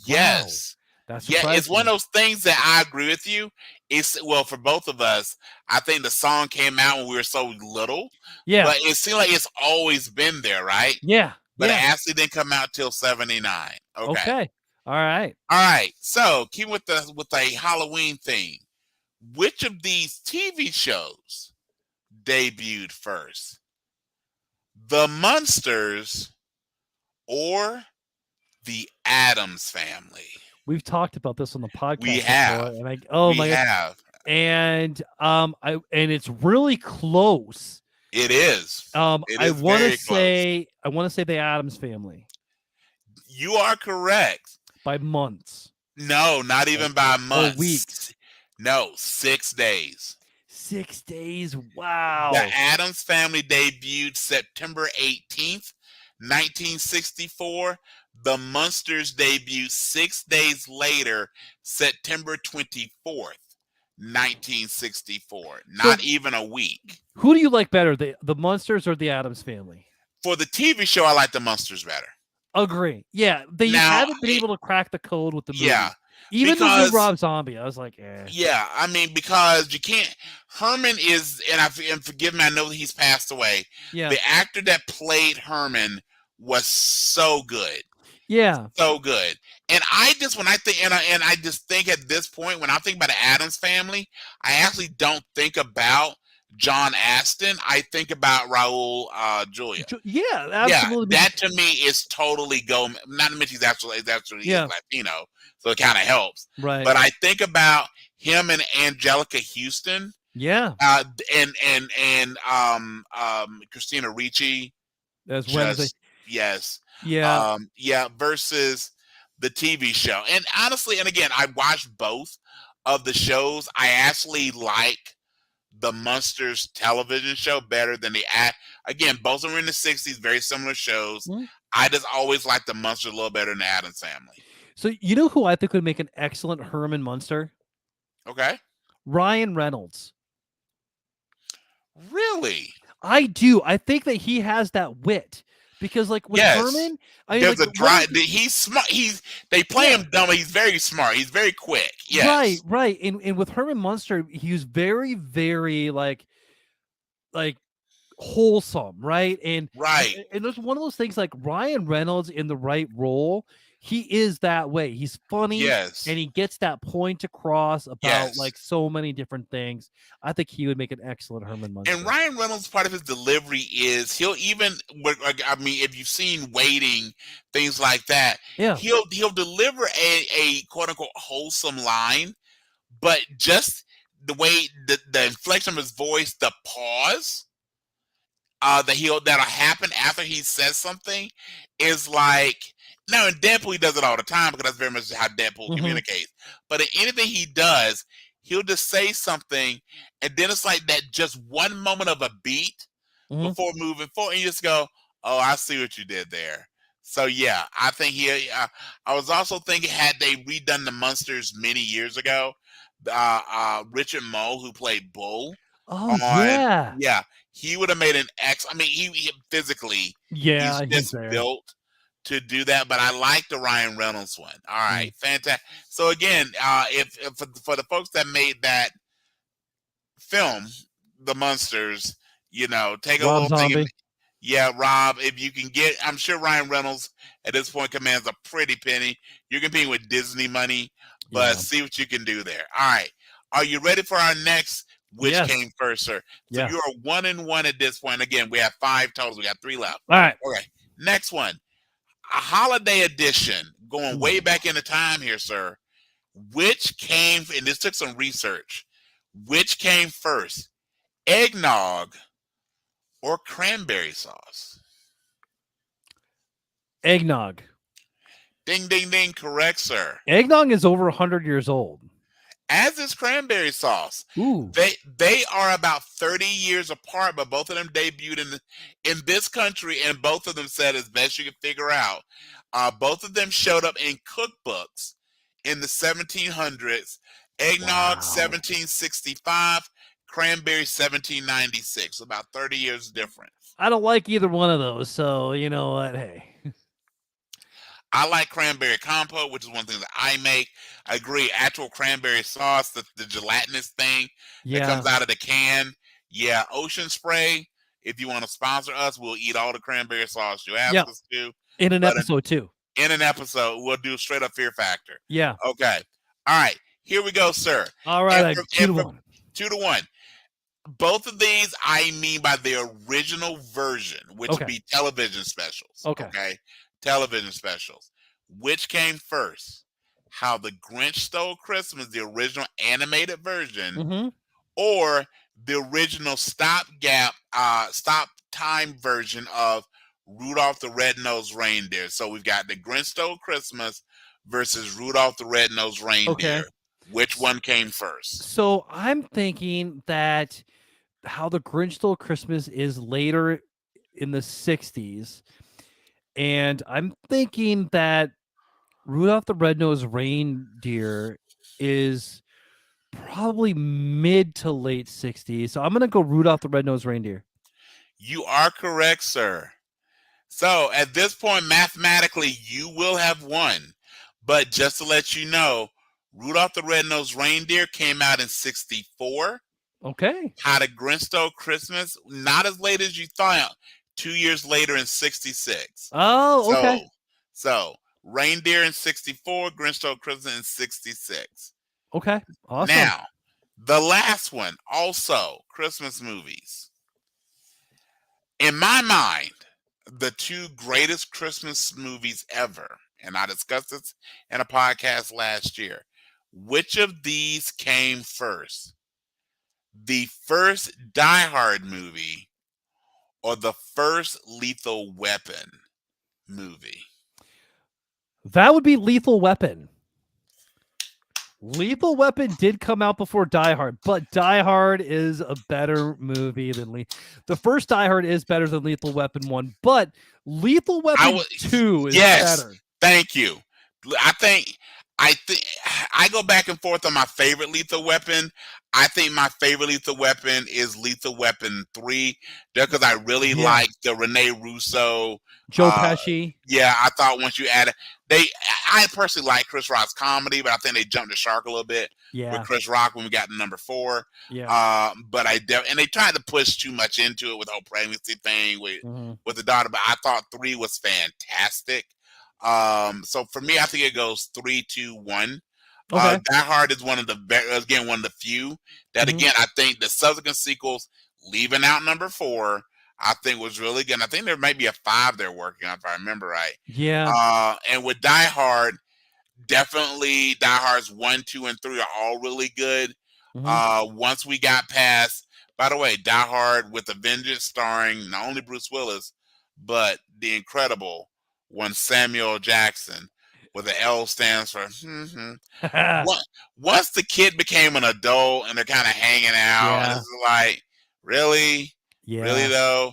Yes. Wow. That's it's one of those things that I agree with you. It's for both of us. I think the song came out when we were so little. Yeah. But it seems like it's always been there, right? Yeah. But it actually didn't come out till 79. Okay. All right. So keep with a Halloween theme. Which of these TV shows debuted first? The Munsters or the Addams Family? We've talked about this on the podcast. We have. Before, and we have. And and it's really close. It is. I want to say the Addams Family. You are correct. By months. No, not even by months. Or weeks. No, 6 days. 6 days. Wow. The Addams Family debuted September 18th, 1964. The Munsters debuted 6 days later, September 24th, 1964. Not even a week. Who do you like better, the Munsters or the Addams Family? For the TV show, I like the Munsters better. Agree. Yeah, they just Now, haven't been able to crack the code with the yeah, movies. Even the new because Rob Zombie, I was like, eh. yeah, I mean, because you can't. Herman is, and forgive me, I know that he's passed away. Yeah. The actor that played Herman was so good, Yeah. so good. And I just when I think, and I just think at this point when I think about the Addams family, I actually don't think about John Aston. I think about Raul Julia. Yeah, Yeah, absolutely. that to me is totally Gomez. Not to mention he's actually is Yeah. Latino, so it kind of helps. Right. But I think about him and Angelica Houston, Yeah. and Christina Ricci. As Wednesday. Just yes, Yeah. yeah, versus the TV show. And honestly, and again, I watched both of the shows. I actually like the Munsters television show better than the again, both of them are in the 60s, very similar shows. Mhm. I just always like the Munsters a little better than the Addams Family. So you know who I think would make an excellent Herman Munster? Okay. Ryan Reynolds. Really? I do. I think that he has that wit because, like with Yes. Herman, I mean, There's like a dry. He's smart. They play him dumb. But he's very smart. He's very quick. Yes. Right, right. And with Herman Munster, he was very, very like wholesome, right? And Right. there's one of those things like Ryan Reynolds in the right role, he is that way. He's funny Yes. and he gets that point across about Yes. like so many different things. I think he would make an excellent Herman Munster. And Ryan Reynolds, part of his delivery is he'll even. I mean, if you've seen Waiting, things like that, Yeah. he'll deliver a quote unquote wholesome line, but just the way the inflection of his voice, the pause that'll happen after he says something is like. Now in Deadpool he does it all the time because that's very much how Deadpool communicates. But in anything he does, he'll just say something, and then it's like that just one moment of a beat before moving forward, and you just go, "Oh, I see what you did there." So yeah, I think I was also thinking had they redone the Munsters many years ago, Richard Mole, who played Bull, Oh yeah, he would have made an X. I mean, he physically, yeah, he's just there. built to do that. But I like the Ryan Reynolds one. All right, fantastic. So again, if for the folks that made that film, The Munsters, take a Rob little thing. Zombie. Yeah, Rob, if you can get, I'm sure Ryan Reynolds at this point commands a pretty penny. You're competing with Disney money, but see what you can do there. All right. Are you ready for our next? Which came first, sir? So you are 1-1 at this point. Again, we have 5 totals. We got 3 left. All right. Okay. Next one. A holiday edition. Going way back into time here, sir. Which came, and this took some research. Which came first? Eggnog or cranberry sauce? Eggnog. Ding, ding, ding. Correct, sir. Eggnog is over 100 years old. As is cranberry sauce. Ooh. They are about 30 years apart, but both of them debuted in this country, and both of them said, as best you can figure out, both of them showed up in cookbooks in the 1700s. Eggnog 1765, cranberry 1796. About 30 years difference. I don't like either one of those, so you know what? Hey. I like cranberry compote, which is one thing that I make. I agree. Actual cranberry sauce, the gelatinous thing that comes out of the can. Yeah, Ocean Spray. If you want to sponsor us, we'll eat all the cranberry sauce you ask us to. In an episode, too. In an episode, we'll do straight up Fear Factor. Yeah. Okay. All right. Here we go, sir. All right. 2-1. 2-1. Both of these, I mean by the original version, which would be television specials. Okay. Television specials. Which came first? How the Grinch Stole Christmas, the original animated version, or the original stop time version of Rudolph the Red-Nosed Reindeer. So we've got the Grinch Stole Christmas versus Rudolph the Red-Nosed Reindeer. Okay. Which one came first? So I'm thinking that How the Grinch Stole Christmas is later in the 60s. And I'm thinking that Rudolph the Red-Nosed Reindeer is probably mid to late 60s. So I'm going to go Rudolph the Red-Nosed Reindeer. You are correct, sir. So at this point, mathematically, you will have won. But just to let you know, Rudolph the Red-Nosed Reindeer came out in 64. Okay. How to Grinch Stole Christmas, not as late as you thought, 2 years later in 66. Oh, okay. So Reindeer in 64, Grinch Stole Christmas in 66. Okay. Awesome. Now, the last one, also Christmas movies. In my mind, the two greatest Christmas movies ever, and I discussed this in a podcast last year. Which of these came first? The first Die Hard movie or the first Lethal Weapon movie? That would be Lethal Weapon. Lethal Weapon did come out before Die Hard, but Die Hard is a better movie than the first Die Hard is better than Lethal Weapon 1, but Lethal Weapon 2 is better. Thank you. I think I go back and forth on my favorite Lethal Weapon. I think my favorite Lethal Weapon is Lethal Weapon 3, just because I really like the Rene Russo, Joe Pesci. Yeah, I thought once you add I personally like Chris Rock's comedy, but I think they jumped the shark a little bit with Chris Rock when we got to number 4. But and they tried to push too much into it with the whole pregnancy thing with the daughter. But I thought 3 was fantastic. So for me, I think it goes 3, 2, 1. Die Hard is one of the few that again I think the subsequent sequels, leaving out number 4, I think was really good. And I think there might be a 5 they're working on if I remember right. And with Die Hard, definitely Die Hards 1, 2, and 3 are all really good. Once we got past, by the way, Die Hard with a Vengeance, starring not only Bruce Willis but the incredible one Samuel Jackson, where the L stands for. Once the kid became an adult and they're kind of hanging out, and it's like, really, really though,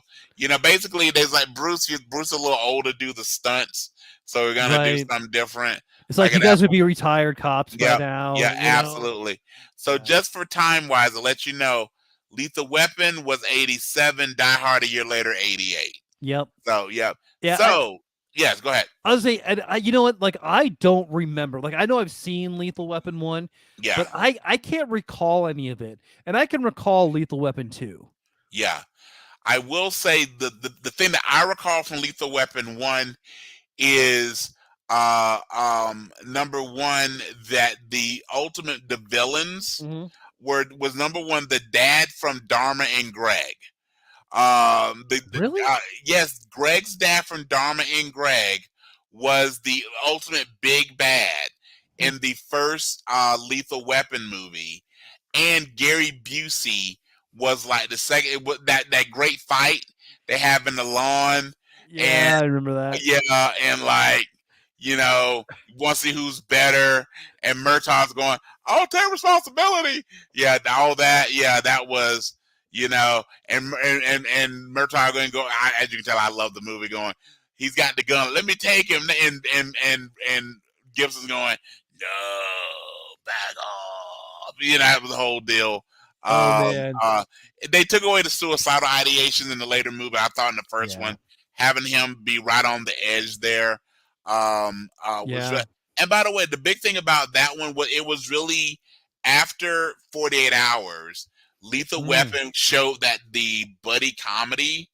basically there's like Bruce is a little older to do the stunts, so we're gonna do something different. It's like you guys would be retired cops by now. Yeah, absolutely. So just for time wise, I'll let you know, Lethal Weapon was 87, Die Hard a year later, 88. So So yes, go ahead. I was saying, and you know what? Like, I don't remember. Like, I know I've seen Lethal Weapon 1, but I can't recall any of it, and I can recall Lethal Weapon 2. Yeah, I will say the thing that I recall from Lethal Weapon 1 is number 1 that the villains was number 1 the dad from Dharma and Greg. Really? Yes, Greg's dad from Dharma and Greg was the ultimate big bad in the first Lethal Weapon movie, and Gary Busey was like the second. That great fight they have in the lawn. Yeah, I remember that. Yeah, and like want to see who's better, and Murtaugh's going, "I'll take responsibility." Yeah, all that. Yeah, that was. And Murtaugh going to go. As you can tell, I love the movie. Going, he's got the gun. Let me take him. And Gibson's going, no, back off. That was the whole deal. Man. They took away the suicidal ideation in the later movie. I thought in the first one, having him be right on the edge there was. And by the way, the big thing about that one was it was really after 48 Hours. Lethal Weapon showed that the buddy comedy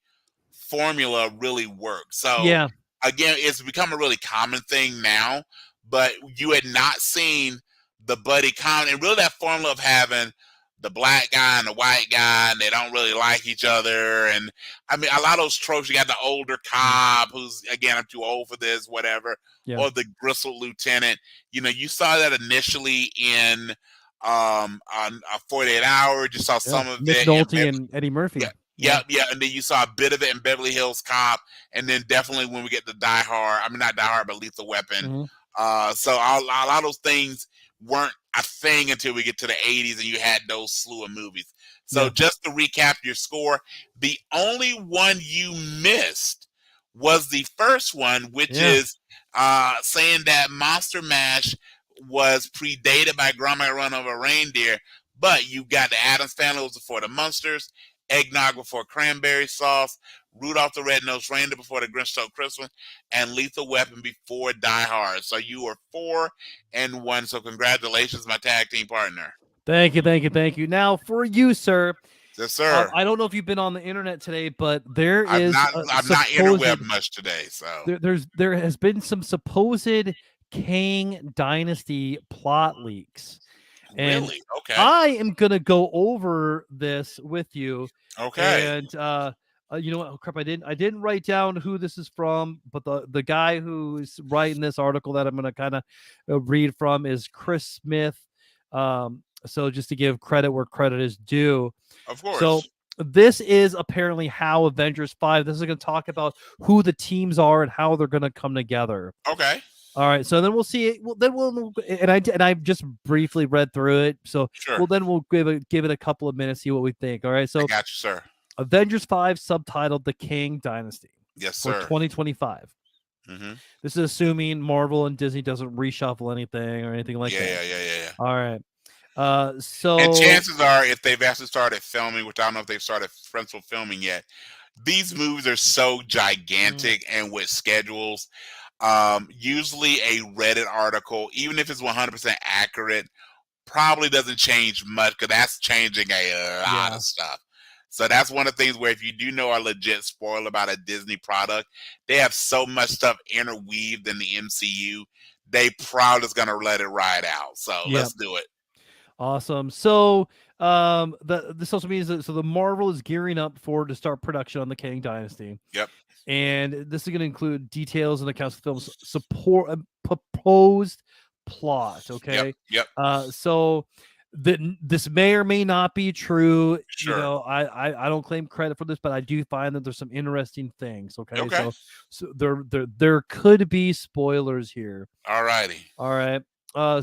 formula really works. So again, it's become a really common thing now, but you had not seen the buddy comedy and really that formula of having the black guy and the white guy and they don't really like each other. And I mean, a lot of those tropes, you got the older cop who's, again, I'm too old for this, whatever, or the bristled lieutenant. You saw that initially in on 48 Hours. You saw some of Nick it. Nolte and Eddie Murphy. Yeah. And then you saw a bit of it in Beverly Hills Cop, and then definitely when we get to Die Hard. I mean, not Die Hard, but Lethal Weapon. So a lot of those things weren't a thing until we get to the 80s, and you had those slew of movies. So just to recap your score, the only one you missed was the first one, which is saying that Monster Mash was predated by Grandma Run Over Reindeer, but you got the Addams Family was before the Munsters, Eggnog before Cranberry Sauce, Rudolph the Red-Nosed Reindeer before The Grinch Stole Christmas, and Lethal Weapon before Die Hard. So you are 4-1. So congratulations, my tag team partner. Thank you, thank you, thank you. Now for you, sir. Yes, sir. I don't know if you've been on the internet today, but there I've is not interweb much today, so there has been some supposed Kang Dynasty plot leaks. And really okay. I am gonna go over this with you. Okay. And you know what? Oh crap! I didn't write down who this is from, but the guy who's writing this article that I'm gonna kind of read from is Chris Smith. So just to give credit where credit is due. Of course. So this is apparently how Avengers 5. This is going to talk about who the teams are and how they're going to come together. Okay. All right, so then we'll see it. Well, then I just briefly read through it. So Sure. then we'll give it a couple of minutes, see what we think. All right, so I got you, sir. Avengers 5 subtitled The Kang Dynasty. Yes, for sir. 2025. Mm-hmm. This is assuming Marvel and Disney doesn't reshuffle anything or anything like that. Yeah. All right. So and chances are, if they've actually started filming, which I don't know if they've started principal filming yet, these movies are so gigantic and with schedules. Usually a Reddit article, even if it's 100% accurate, probably doesn't change much because that's changing a lot of stuff. So that's one of the things where if you do know a legit spoiler about a Disney product, they have so much stuff interweaved in the MCU, they probably is going to let it ride out. So let's do it. Awesome. So this also means that the Marvel is gearing up to start production on the Kang Dynasty. Yep. And this is going to include details and accounts of film's support proposed plot. Okay. Yep. So this may or may not be true. Sure. You know, I don't claim credit for this, but I do find that there's some interesting things. Okay. So there could be spoilers here. All righty. All right.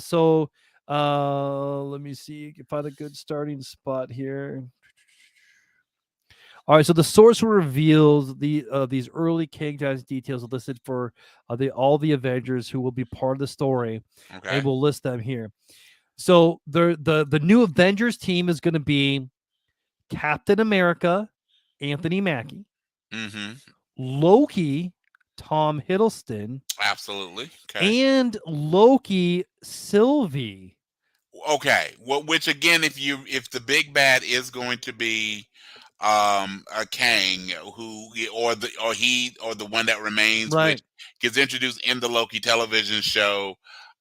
So let me see. You can find a good starting spot here. All right, so the source reveals these early Kang Dynasty details listed for all the Avengers who will be part of the story. Okay. And we'll list them here. So the new Avengers team is going to be Captain America, Anthony Mackie, Loki, Tom Hiddleston, absolutely, okay, and Loki, Sylvie. Okay, well, which again, if the big bad is going to be a Kang, or the one that remains, right, which gets introduced in the Loki television show.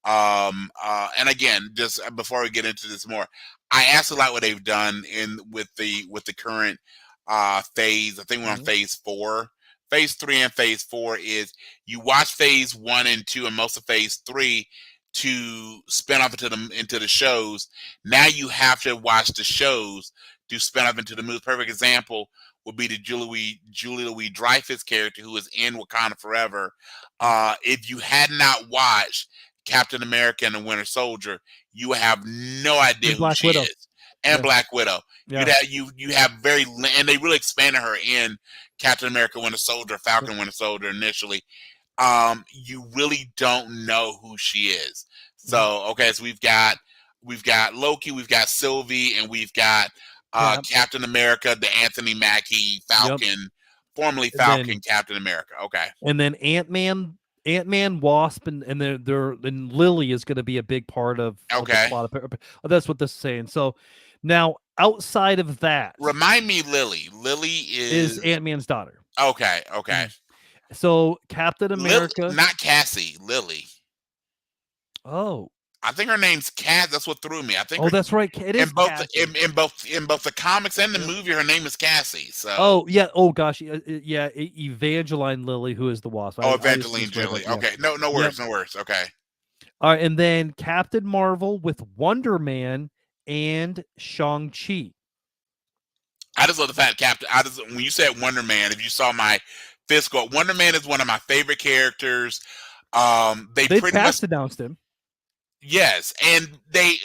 And again, just before we get into this more, I absolutely like what they've done with the current phase. I think we're on phase 4. Phase 3 and phase 4 is you watch phase 1 and 2 and most of phase 3 to spin off into the shows. Now you have to watch the shows to spin off into the movies. Perfect example would be the Julie Louis-Dreyfus character who is in Wakanda Forever. If you had not watched Captain America and the Winter Soldier, you have no idea who she is. And Black Widow. Yeah. You have and they really expanded her in Captain America Winter Soldier, Falcon Winter Soldier initially. You really don't know who she is. So okay, so we've got Loki, we've got Sylvie, and we've got Captain America, the Anthony Mackie Falcon, formerly Falcon, Captain America. Okay, and then Ant-Man, Wasp, and Lily is going to be a big part of the plot. That's what this is saying. So now, outside of that, remind me, Lily. Lily is Ant-Man's daughter. Okay. So Captain America, not Cassie, Lily. Oh, I think her name's Cass. That's what threw me. I think. Oh, that's right. It is in both the comics and the movie. Her name is Cassie. So. Oh yeah. Oh gosh. Yeah. Evangeline Lilly, who is the Wasp. Evangeline Lilly. Okay. No worries. No worries. Okay. All right, and then Captain Marvel with Wonder Man and Shang-Chi. I just love the fact when you said Wonder Man, if you saw my fist go, Wonder Man is one of my favorite characters. They pretty much announced him. Yes, and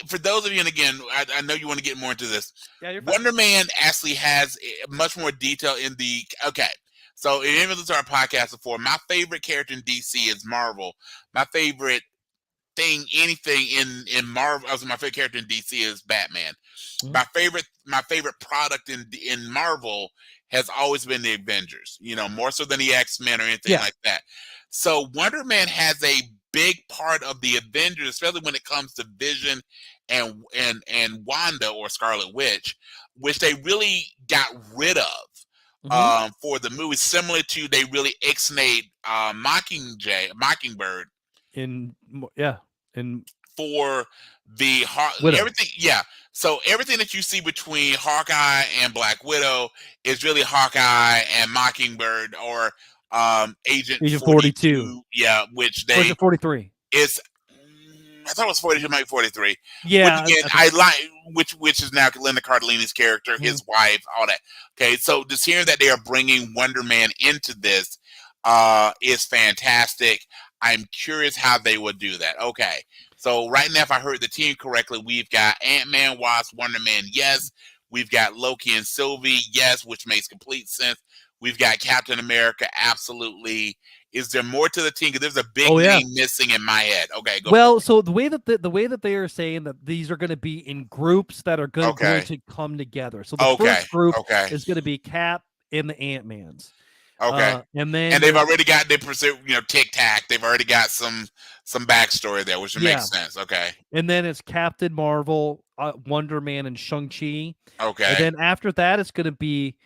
for those of you, and again, I know you want to get more into this. Yeah, you're fine. Wonder Man actually has much more detail in the. Okay, so if you listen to our podcast before, my favorite character in DC is Marvel. My favorite anything in Marvel. Also, my favorite character in DC is Batman. Mhm. My favorite product in Marvel has always been the Avengers. More so than the X-Men or anything Yeah. like that. So Wonder Man has a big part of the Avengers, especially when it comes to Vision and Wanda or Scarlet Witch, which they really got rid of Mhm. for the movie, similar to they really ixnayed Mockingbird In for Widow. everything. Yeah, so everything that you see between Hawkeye and Black Widow is really Hawkeye and Mockingbird, or Agent Agent 42. 42. Yeah, which Or is they it 43? it's. I thought it was 42, maybe 43. Which Yeah, again, I think. I like, which is now Linda Cardellini's character, Mhm. his wife, all that. Okay, so just hearing that they are bringing Wonder Man into this is fantastic. I'm curious how they will do that. Okay, so right now, if I heard the team correctly, we've got Ant-Man, Wasp, Wonder Man, yes. We've got Loki and Sylvie, yes, which makes complete sense. We've got Captain America, absolutely. Is there more to the team? Because there's a big Oh, yeah. name missing in my head. Okay, go for Well, it. so the way that they are saying that these are going to be in groups that are going Okay. to come together. So the Okay. first group Okay. is going to be Cap and the Ant-Mans. Okay. And then And they've there's already got Tic Tac. They've already got some backstory there, which Yeah. makes sense. Okay. and then it's Captain Marvel, Wonder Man, and Shang-Chi. And Okay. then after that, it's going to be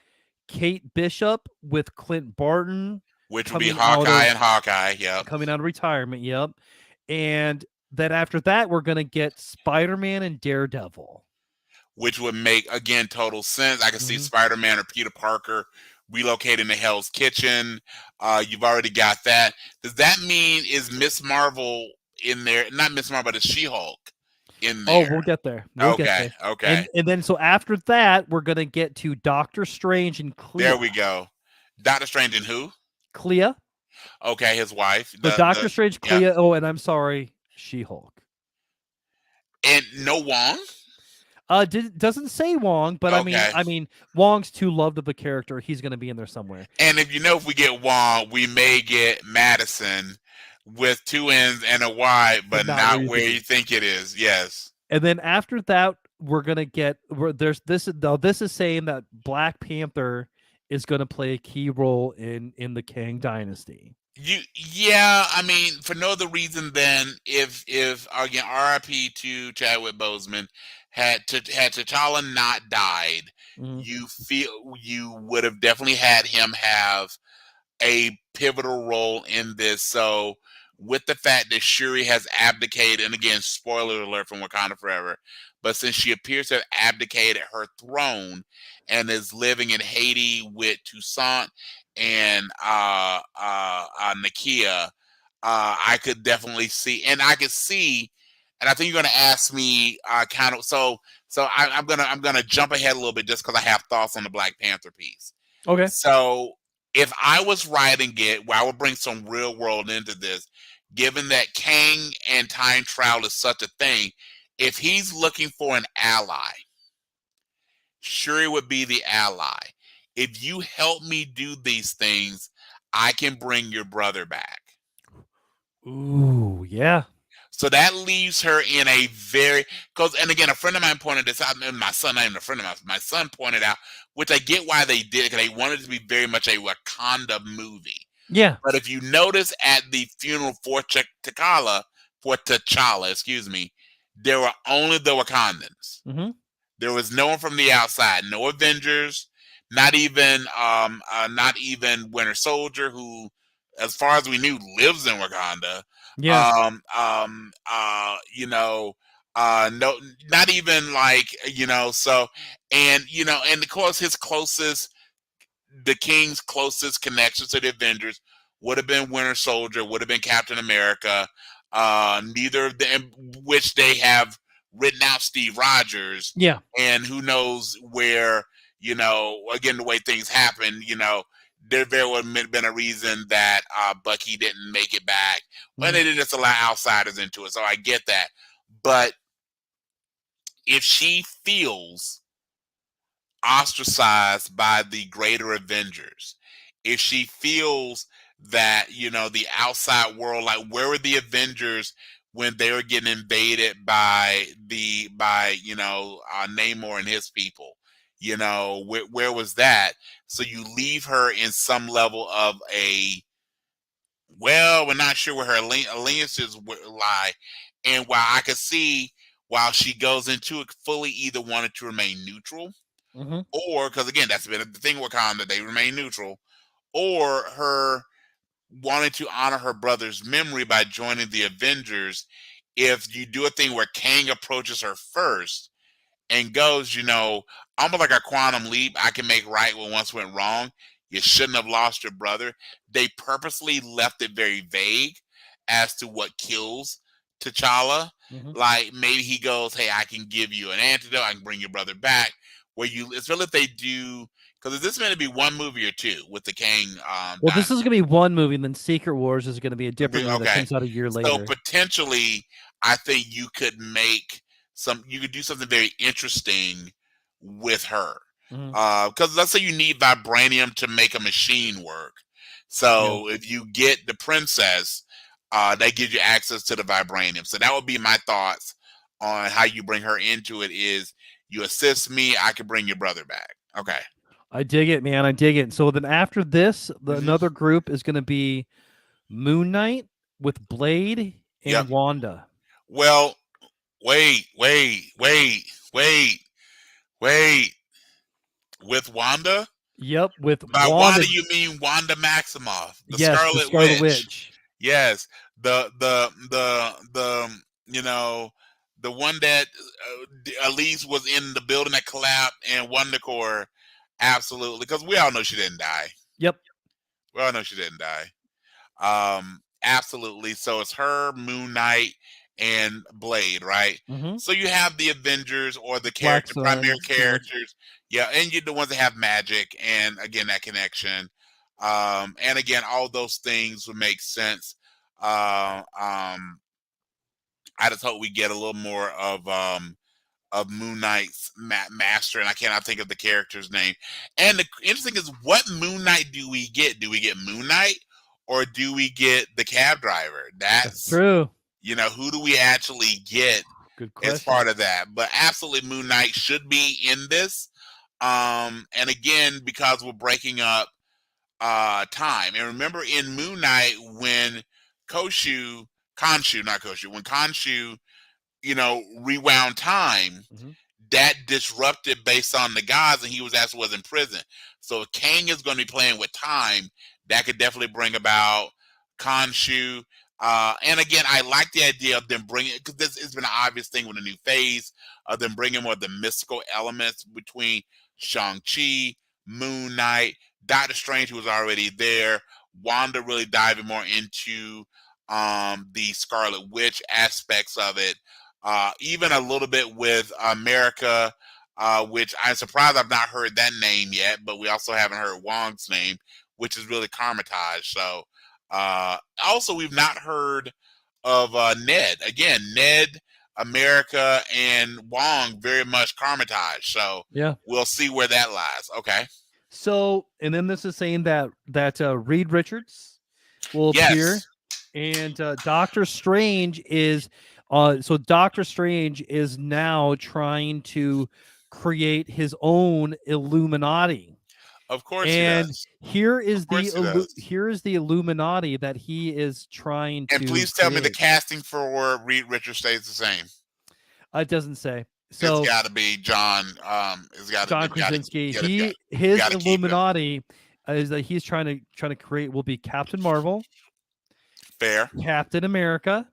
Kate Bishop with Clint Barton Which would be coming out Hawkeye of and Hawkeye. Yep. coming out of retirement. Yep. And then after that, we're going to get Spider-Man and Daredevil. Which would make, again, total sense. I can see Mhm. Spider-Man or Peter Parker relocating to Hell's Kitchen. You've already got that. Does that mean is Miss Marvel in there? Not Miss Marvel, but is She-Hulk in Oh, there? we'll get there. We'll get Okay. there. Okay. And then so after that, we're going to get to Doctor Strange and Clea. There we go. Doctor Strange and who? Clea. Okay, his wife. So Doctor Strange, yeah. Clea. Oh, and I'm sorry, She-Hulk. And no Wong? Doesn't say Wong, but Okay. I mean, Wong's too loved of a character. He's going to be in there somewhere. And if we get Wong, we may get Madison with two N's and a Y, but not where you think it is. Yes. And then after that, we're gonna get this is saying that Black Panther is gonna play a key role in the Kang Dynasty. Yeah, I mean, for no other reason than if again, RIP to Chadwick Boseman, had T'Challa not died, Mhm. you would have definitely had him have a pivotal role in this. So with the fact that Shuri has abdicated, and again, spoiler alert from Wakanda Forever, but since she appears to have abdicated her throne and is living in Haiti with Toussaint and Nakia, I could definitely see, and I could see, and I think you're going to ask me kind of, so I'm gonna jump ahead a little bit just because I have thoughts on the Black Panther piece. Okay. So if I was writing it, where I would bring some real world into this, given that Kang and time travel is such a thing, if he's looking for an ally, Shuri would be the ally. If you help me do these things, I can bring your brother back. Ooh, yeah. So that leaves her in a very, and again, a friend of mine pointed this out, and my son, not even a friend of mine, my son pointed out, which I get why they did, because they wanted it to be very much a Wakanda movie. Yeah. But if you notice at the funeral for T'Challa, excuse me, there were only the Wakandans. Mm-hmm. There was no one from the outside, no Avengers, not even Winter Soldier, who, as far as we knew, lives in Wakanda. Yeah. No, not even so, and of course the King's closest connection to the Avengers would have been Winter Soldier, would have been Captain America. Neither of them, which they have written out Steve Rogers. Yeah. And who knows where, again, the way things happen, there very well have been a reason that Bucky didn't make it back. But they didn't just allow outsiders into it. So I get that. But if she feels ostracized by the greater Avengers, if she feels that the outside world, like, where were the Avengers when they were getting invaded by Namor and his people. Where was that? So you leave her in some level of we're not sure where her alliances lie. And while I could see, while she goes into it fully either wanted to remain neutral, or because again, that's been the thing with Wakanda, they remain neutral, or her wanted to honor her brother's memory by joining the Avengers. If you do a thing where Kang approaches her first and goes, almost like a quantum leap, I can make right what once went wrong. You shouldn't have lost your brother. They purposely left it very vague as to what kills T'Challa. Like maybe he goes, "Hey, I can give you an antidote. I can bring your brother back." Especially if they do, because is this meant to be one movie or two with the Kang? Well, this is gonna be one movie, and then Secret Wars is gonna be a different movie that Okay. comes out a year So later. potentially, I think you could do something very interesting with her. Because let's say you need vibranium to make a machine work. So if you get the princess, that gives you access to the vibranium. So that would be my thoughts on how you bring her into it. Is you assist me, I can bring your brother back. Okay. I dig it, man. I dig it. So then after this, another group is going to be Moon Knight with Blade and Wanda. Well, wait. With Wanda? Yep, with By Wanda. Wanda, you mean Wanda Maximoff, the Yes, Scarlet, the Scarlet Witch. Witch. Yes, the the one that at least was in the building that collapsed and Wonder Core. Absolutely, because we all know she didn't die. Yep. We all know she didn't die. Absolutely. So it's her, Moon Knight, and Blade, right? So you have the Avengers or the primary characters, and you're the ones that have magic, and again that connection, and again all those things would make sense. I just hope we get a little more of Moon Knight's master, and I cannot think of the character's name. And the interesting is, what Moon Knight do we get? Do we get Moon Knight, or do we get the cab driver? That's true. Who do we actually get as part of that? But absolutely, Moon Knight should be in this. And again, because we're breaking up time. And remember, in Moon Knight, when Khonshu, when Khonshu, rewound time, that disrupted based on the gods, and he was in prison. So if Kang is going to be playing with time, that could definitely bring about Khonshu. And again, I like the idea of them bringing, because this has been an obvious thing with a new phase of them bringing more of the mystical elements between Shang-Chi, Moon Knight, Doctor Strange, who was already there, Wanda really diving more into the Scarlet Witch aspects of it, even a little bit with America, which I'm surprised I've not heard that name yet, but we also haven't heard Wong's name, which is really Carmitage. So also we've not heard of Ned. Again, Ned, America, and Wong very much Carmitage. So we'll see where that lies. Okay. So, and then this is saying that Reed Richards will appear, and Doctor Strange is Doctor Strange is now trying to create his own Illuminati. Of course, and he does. here is the Illuminati that he is trying to. And please tell me the casting for Reed Richards stays the same. It doesn't say. So it's got to be John. It's got John Krasinski. His Illuminati is that he's trying to create will be Captain Marvel. Fair. Captain America.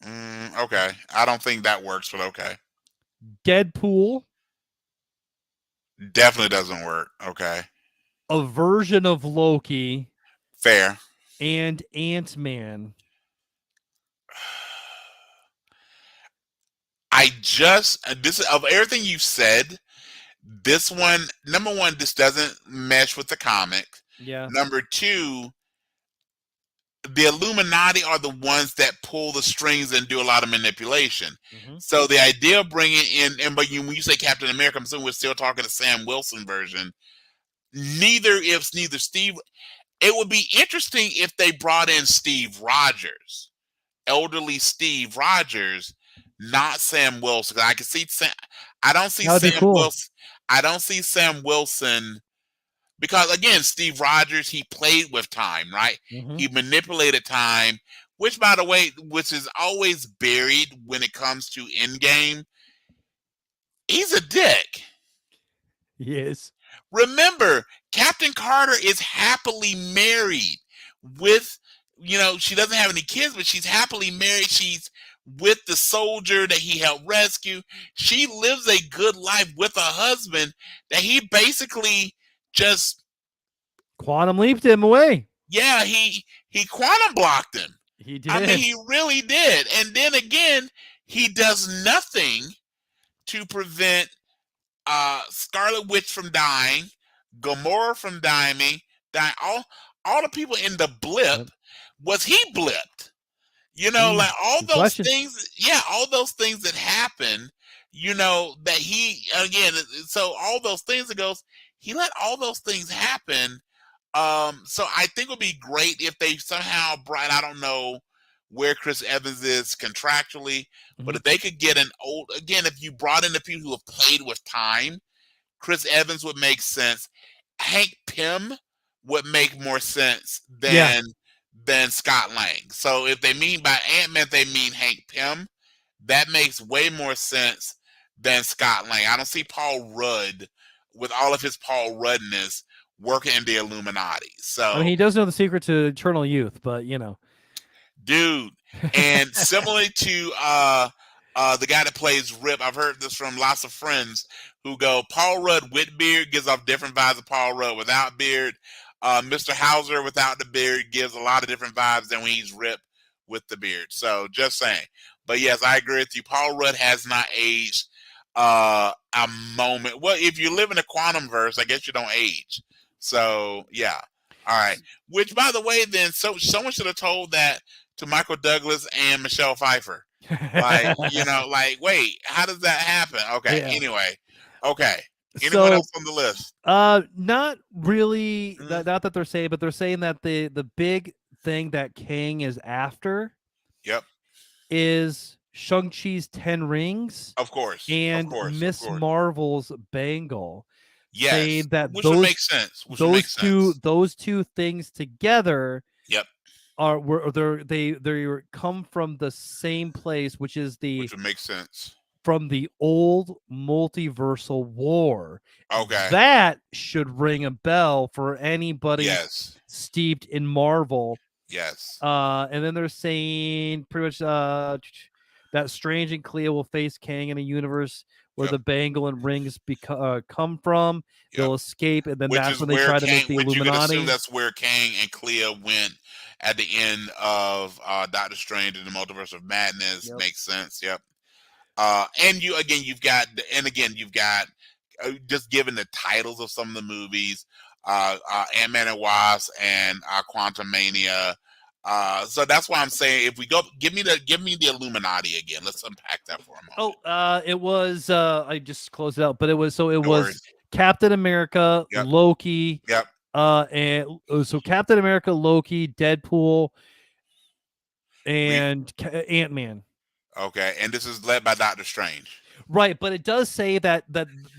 Okay, I don't think that works, but okay. Deadpool. Definitely doesn't work. Okay. A version of Loki. Fair. And Ant-Man. Of everything you've said, this one, number one, this doesn't mesh with the comic. Yeah. Number two, the Illuminati are the ones that pull the strings and do a lot of manipulation. So the idea of bringing in, but when you say Captain America, I'm assuming we're still talking the Sam Wilson version. Neither Steve. It would be interesting if they brought in Steve Rogers elderly Steve Rogers, not Sam Wilson. I can see Sam. I don't see That would be Sam cool. Wilson. I don't see Sam Wilson because again, Steve Rogers, he played with time, right? Mm-hmm. He manipulated time, which by the way, which is always buried when it comes to Endgame. He's a dick. He is. Remember, Captain Carter is happily married with, she doesn't have any kids, but she's happily married. She's with the soldier that he helped rescue. She lives a good life with a husband that he basically just, Quantum leaped him away. yeah, he quantum blocked him. He did. I mean, he really did. And then again, he does nothing to prevent Scarlet Witch from dying, Gamora from dying, all the people in the blip. Yep. Was he blipped? Like all good those question. things. Yeah, all those things that happen. That he again. So all those things that goes. He let all those things happen. So I think it would be great if they somehow brought. I don't know where Chris Evans is contractually, but Mhm. if they could get if you brought in the people who have played with time, Chris Evans would make sense. Hank Pym would make more sense Yeah. than Scott Lang. So if they mean by Ant-Man, they mean Hank Pym, that makes way more sense than Scott Lang. I don't see Paul Rudd with all of his Paul Ruddness working in the Illuminati. So I mean, he does know the secret to eternal youth, but dude, and similarly to the guy that plays Rip, I've heard this from lots of friends who go, Paul Rudd with beard gives off different vibes of Paul Rudd without beard. Mr. Hauser without the beard gives a lot of different vibes than when he's Rip with the beard. So just saying. But yes, I agree with you. Paul Rudd has not aged a moment. Well, if you live in a quantum verse, I guess you don't age. So yeah. All right. Which, by the way, then someone should have told that to Michael Douglas and Michelle Pfeiffer. Wait, how does that happen? Okay. Yeah. Anyway. Okay. Anyone else on the list? Not really. Mhm. Not that they're saying, but they're saying that the big thing that Kang is after Yep. is Shang-Chi's 10 rings Of course. and Of course. Miss Of course. Marvel's bangle. Yes. Saying that Which would make sense. those two things together Yep. they come from the same place, which Which would make sense. from the old multiversal war. Okay. That should ring a bell for anybody Yes. steeped in Marvel. Yes. And then they're saying pretty much that Strange and Clea will face Kang in a universe where the bangle and rings come from. Yep. They'll escape, and then Which that's is when they where try to Kang, make the which you could Illuminati. assume that's where Kang and Clea went at the end of Doctor Strange in the Multiverse of Madness. Yep. Makes sense. Yep. And you've got just given the titles of some of the movies, Ant-Man and Wasp and Quantumania. So that's why I'm saying if we go, give me the Illuminati again. Let's unpack that for a moment. It was I just closed it out, but it was worries. Captain America, Yep. Loki, Yep. and so Captain America, Loki, Deadpool, and Ant-Man. Okay, and this is led by Doctor Strange. Right, but it does say that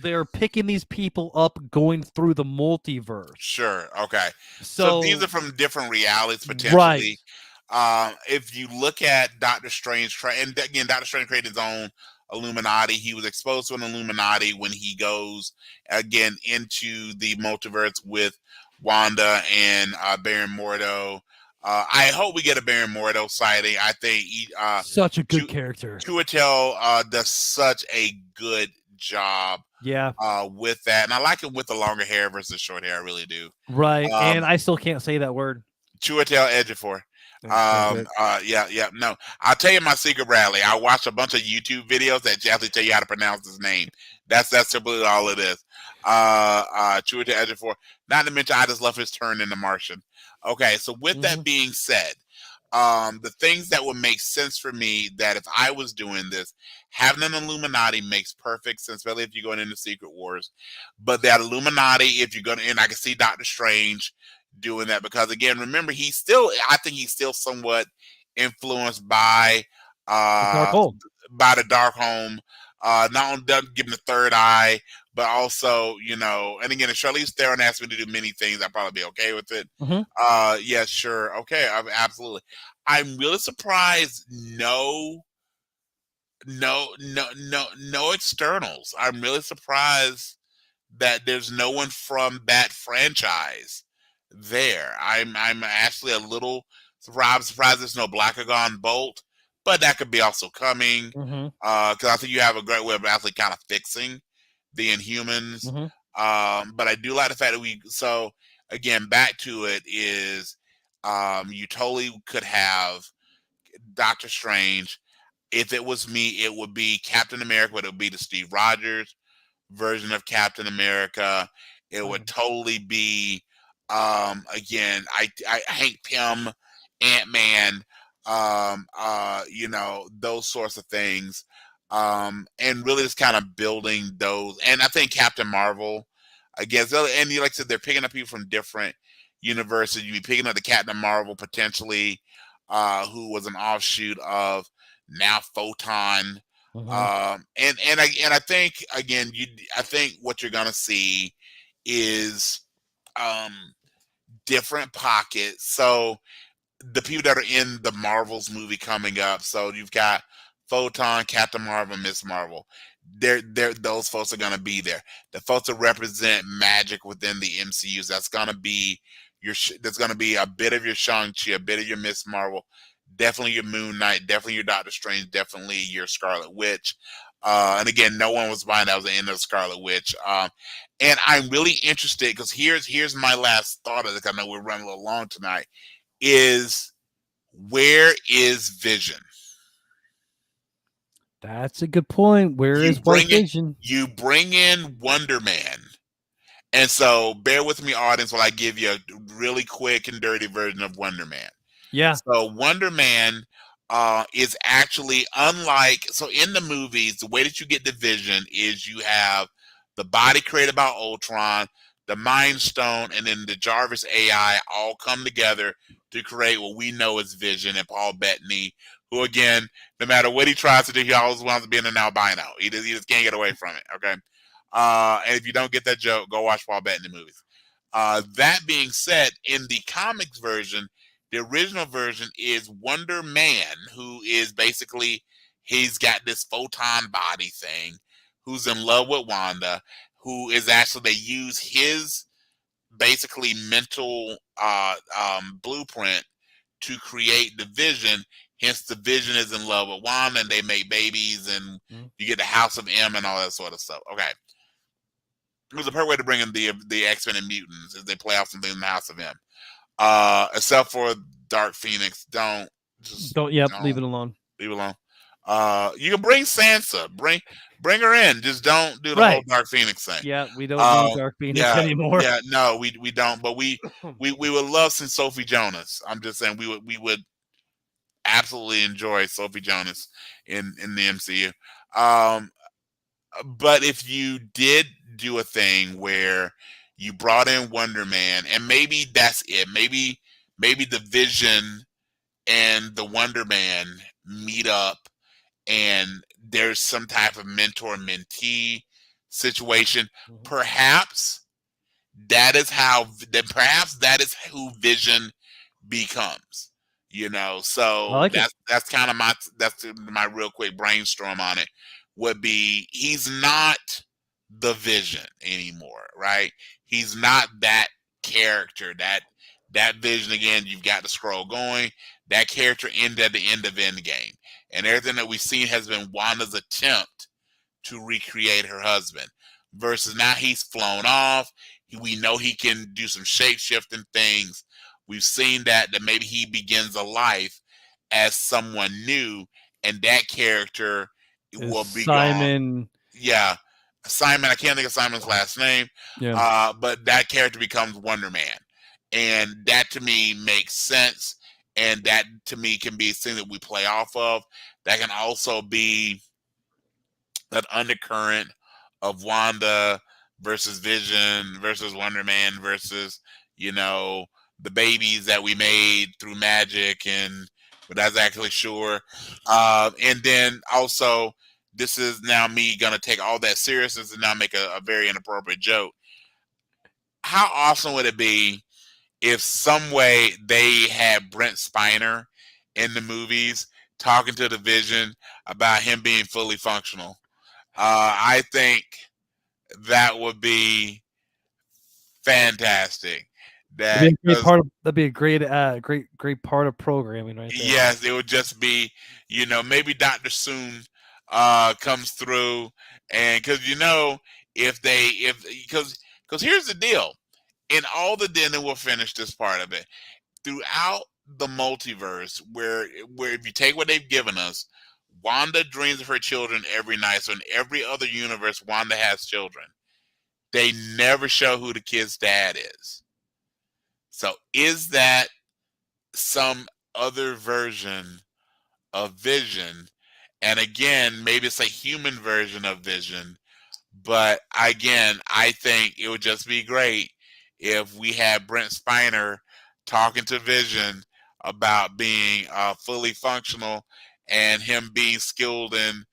they're picking these people up going through the multiverse. Sure. Okay. So these are from different realities potentially. Right. If you look at Doctor Strange, and again, Doctor Strange created his own Illuminati. He was exposed to an Illuminati when he goes again into the multiverse with Wanda and Baron Mordo. I hope we get a Baron Mordo sighting. I think such a good character. Chiwetel does such a good job. Yeah. With that, and I like it with the longer hair versus short hair. I really do. Right, and I still can't say that word. Chiwetel Ejiofor. Yeah. No, I'll tell you my secret, Bradley. I watched a bunch of YouTube videos that actually tell you how to pronounce his name. That's simply all it is. Chiwetel Ejiofor. Not to mention, I just love his turn in The Martian. Okay, so with that being said, the things that would make sense for me that if I was doing this, having an Illuminati makes perfect sense, especially if you're going into Secret Wars. But that Illuminati, if you're going to, and I can see Doctor Strange doing that because again, remember, I think he's still somewhat influenced by The Dark Home. the dark home. Not only doesn't give him the third eye, but also, and again, if Charlize Theron asked me to do many things, I'd probably be okay with it. Mhm. Yeah, sure, okay, absolutely. I'm really surprised. No externals. I'm really surprised that there's no one from that franchise there. I'm actually a little surprised there's no Blackagon Bolt, but that could be also coming. Mhm. Because I think you have a great way of actually kind of fixing the Inhumans. Mhm. But I do like the fact that so again, back to it is, you totally could have Doctor Strange. If it was me, it would be Captain America, but it would be the Steve Rogers version of Captain America. It would totally be, again, I Hank Pym, Ant-Man, those sorts of things. And really just kind of building those. And I think Captain Marvel, I guess, and like I said, they're picking up people from different universes. You'd be picking up the Captain Marvel potentially, who was an offshoot of now Photon. Mhm. And I think, again, I think what you're gonna see is, um different pockets. So the people that are in the Marvels movie coming up. So you've got Photon, Captain Marvel, Miss Marvel. Those folks are gonna be there. The folks that represent magic within the MCUs. That's gonna be There's gonna be a bit of your Shang-Chi, a bit of your Miss Marvel, definitely your Moon Knight, definitely your Doctor Strange, definitely your Scarlet Witch. And again, no one was buying that was the end of Scarlet Witch. And I'm really interested because here's my last thought of it. I know we're running a little long tonight. Is Where is Vision? That's a good point. Where You is White bring it. Vision? You bring in Wonder Man, and so bear with me, audience, while I give you a really quick and dirty version of Wonder Man. Yeah. So Wonder Man is actually unlike. So in the movies, the way that you get the Vision is you have the body created by Ultron, the Mind Stone, and then the Jarvis AI all come together to create what we know as Vision. And Paul Bettany, who again, no matter what he tries to do, he always wants to be an albino. He just can't get away from it. Okay. And if you don't get that joke, go watch Paul Bettany movies. That being said, in the comics version, the original version is Wonder Man, who is basically, he's got this photon body thing, who's in love with Wanda, who is actually, they use his basically mental blueprint to create the Vision. Hence, the Vision is in love with Wanda, and they make babies, and you get the House of M and all that sort of stuff. Okay. It was a perfect way to bring in the X-Men and mutants as they play off something in the House of M. Except for Dark Phoenix, don't Leave it alone. leave it alone. You can bring Sansa, bring her in. Just don't do the whole Right. Dark Phoenix thing. Yeah, we don't need Dark Phoenix anymore. Yeah, no, we don't. But we would love some Sophie Jonas. I'm just saying we would absolutely enjoy Sophie Jonas in the MCU. But if you did do a thing where you brought in Wonder Man, and maybe that's it. Maybe the Vision and the Wonder Man meet up, and there's some type of mentor mentee situation. Perhaps that is how. Perhaps that is who Vision becomes. So I like it. that's kind of my real quick brainstorm on it. Would be, he's not the Vision anymore, right? He's not that character. That Vision, again, you've got the scroll going. That character ended at the end of Endgame, and everything that we've seen has been Wanda's attempt to recreate her husband. Versus now he's flown off. We know he can do some shape shifting things. We've seen that maybe he begins a life as someone new, and that character will be gone. Simon. Yeah, Simon. I can't think of Simon's last name. Yeah. But that character becomes Wonder Man, and that to me makes sense. And that to me can be a thing that we play off of. That can also be that undercurrent of Wanda versus Vision versus Wonder Man versus, the babies that we made through magic and, but that's actually sure. And then also, this is now me gonna take all that seriousness and now make a very inappropriate joke. How awesome would it be if some way they had Brent Spiner in the movies talking to the Vision about him being fully functional? I think that would be fantastic. That'd That be a great because part of that'd be a great part of programming right there. yes, it would just be, maybe Dr. Soon comes through, and because because here's the deal, in all the then we'll finish this part of it, throughout the multiverse, where if you take what they've given us, Wanda dreams of her children every night. So in every other universe, Wanda has children. They never show who the kid's dad is. So is that some other version of Vision? And again, maybe it's a human version of Vision. But again, I think it would just be great if we had Brent Spiner talking to Vision about being fully functional and him being skilled in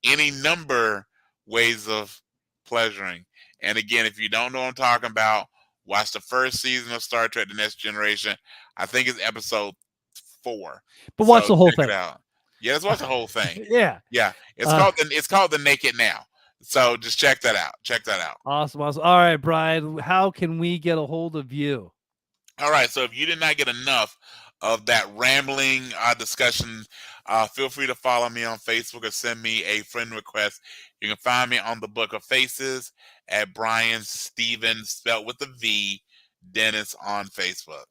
any number ways of pleasuring. And again, if you don't know what I'm talking about, watch the first season of Star Trek: The Next Generation. I think it's episode 4. But watch So the whole check it thing. out. Yeah, let's watch the whole thing. Yeah. Yeah, Uh, it's called The Naked Now. So just check that out. Check that out. awesome. All right, Brian. How can we get a hold of you? All right. So if you did not get enough of that rambling discussion, feel free to follow me on Facebook or send me a friend request. You can find me on the Book of Faces at Brian Stevens, spelled with a V, Dennis on Facebook.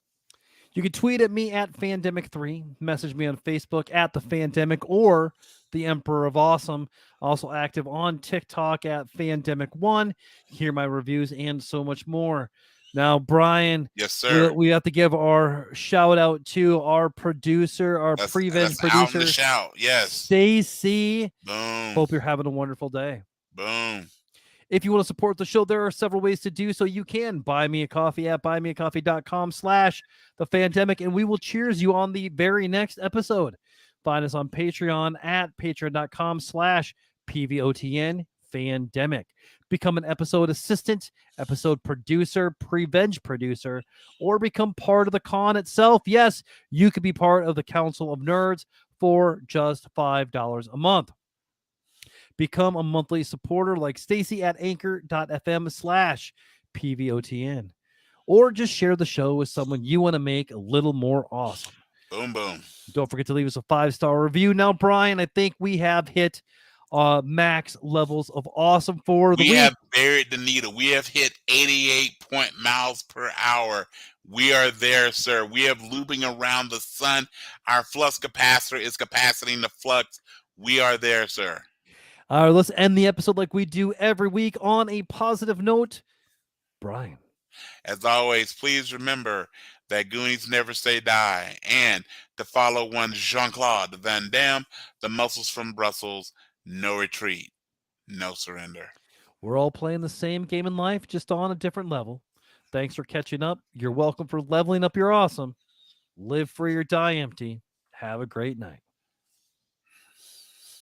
You can tweet at me at Fandemic3, message me on Facebook at The Fandemic or The Emperor of Awesome. Also active on TikTok at Fandemic1. Hear my reviews and so much more. Now, Brian, Yes, sir. we have to give our shout out to our producer, our That's Prevenge out in the producer, shout. Yes. Stacy. Boom. Hope you're having a wonderful day. Boom. If you want to support the show, there are several ways to do so. You can buy me a coffee at buymeacoffee.com/thefandemic, and we will cheers you on the very next episode. Find us on Patreon at patreon.com/PVOTN-Fandemic. Become an episode assistant, episode producer, Prevenge producer, or become part of the con itself. Yes, you could be part of the Council of Nerds for just $5 a month. Become a monthly supporter like Stacy at anchor.fm/PVOTN. Or just share the show with someone you want to make a little more awesome. Boom, boom. Don't forget to leave us a 5-star review. Now, Brian, I think we have hit max levels of awesome for the We week. have buried the needle. We have hit 88 miles per hour. We are there, sir. We have looping around the sun. Our flux capacitor is capacitating the flux. We are there, sir. All right, let's end the episode like we do every week on a positive note. Brian. As always, please remember that Goonies never say die, and to follow one Jean-Claude Van Damme, the muscles from Brussels, no retreat, no surrender. We're all playing the same game in life, just on a different level. Thanks for catching up. You're welcome for leveling up your awesome. Live free or die empty. Have a great night.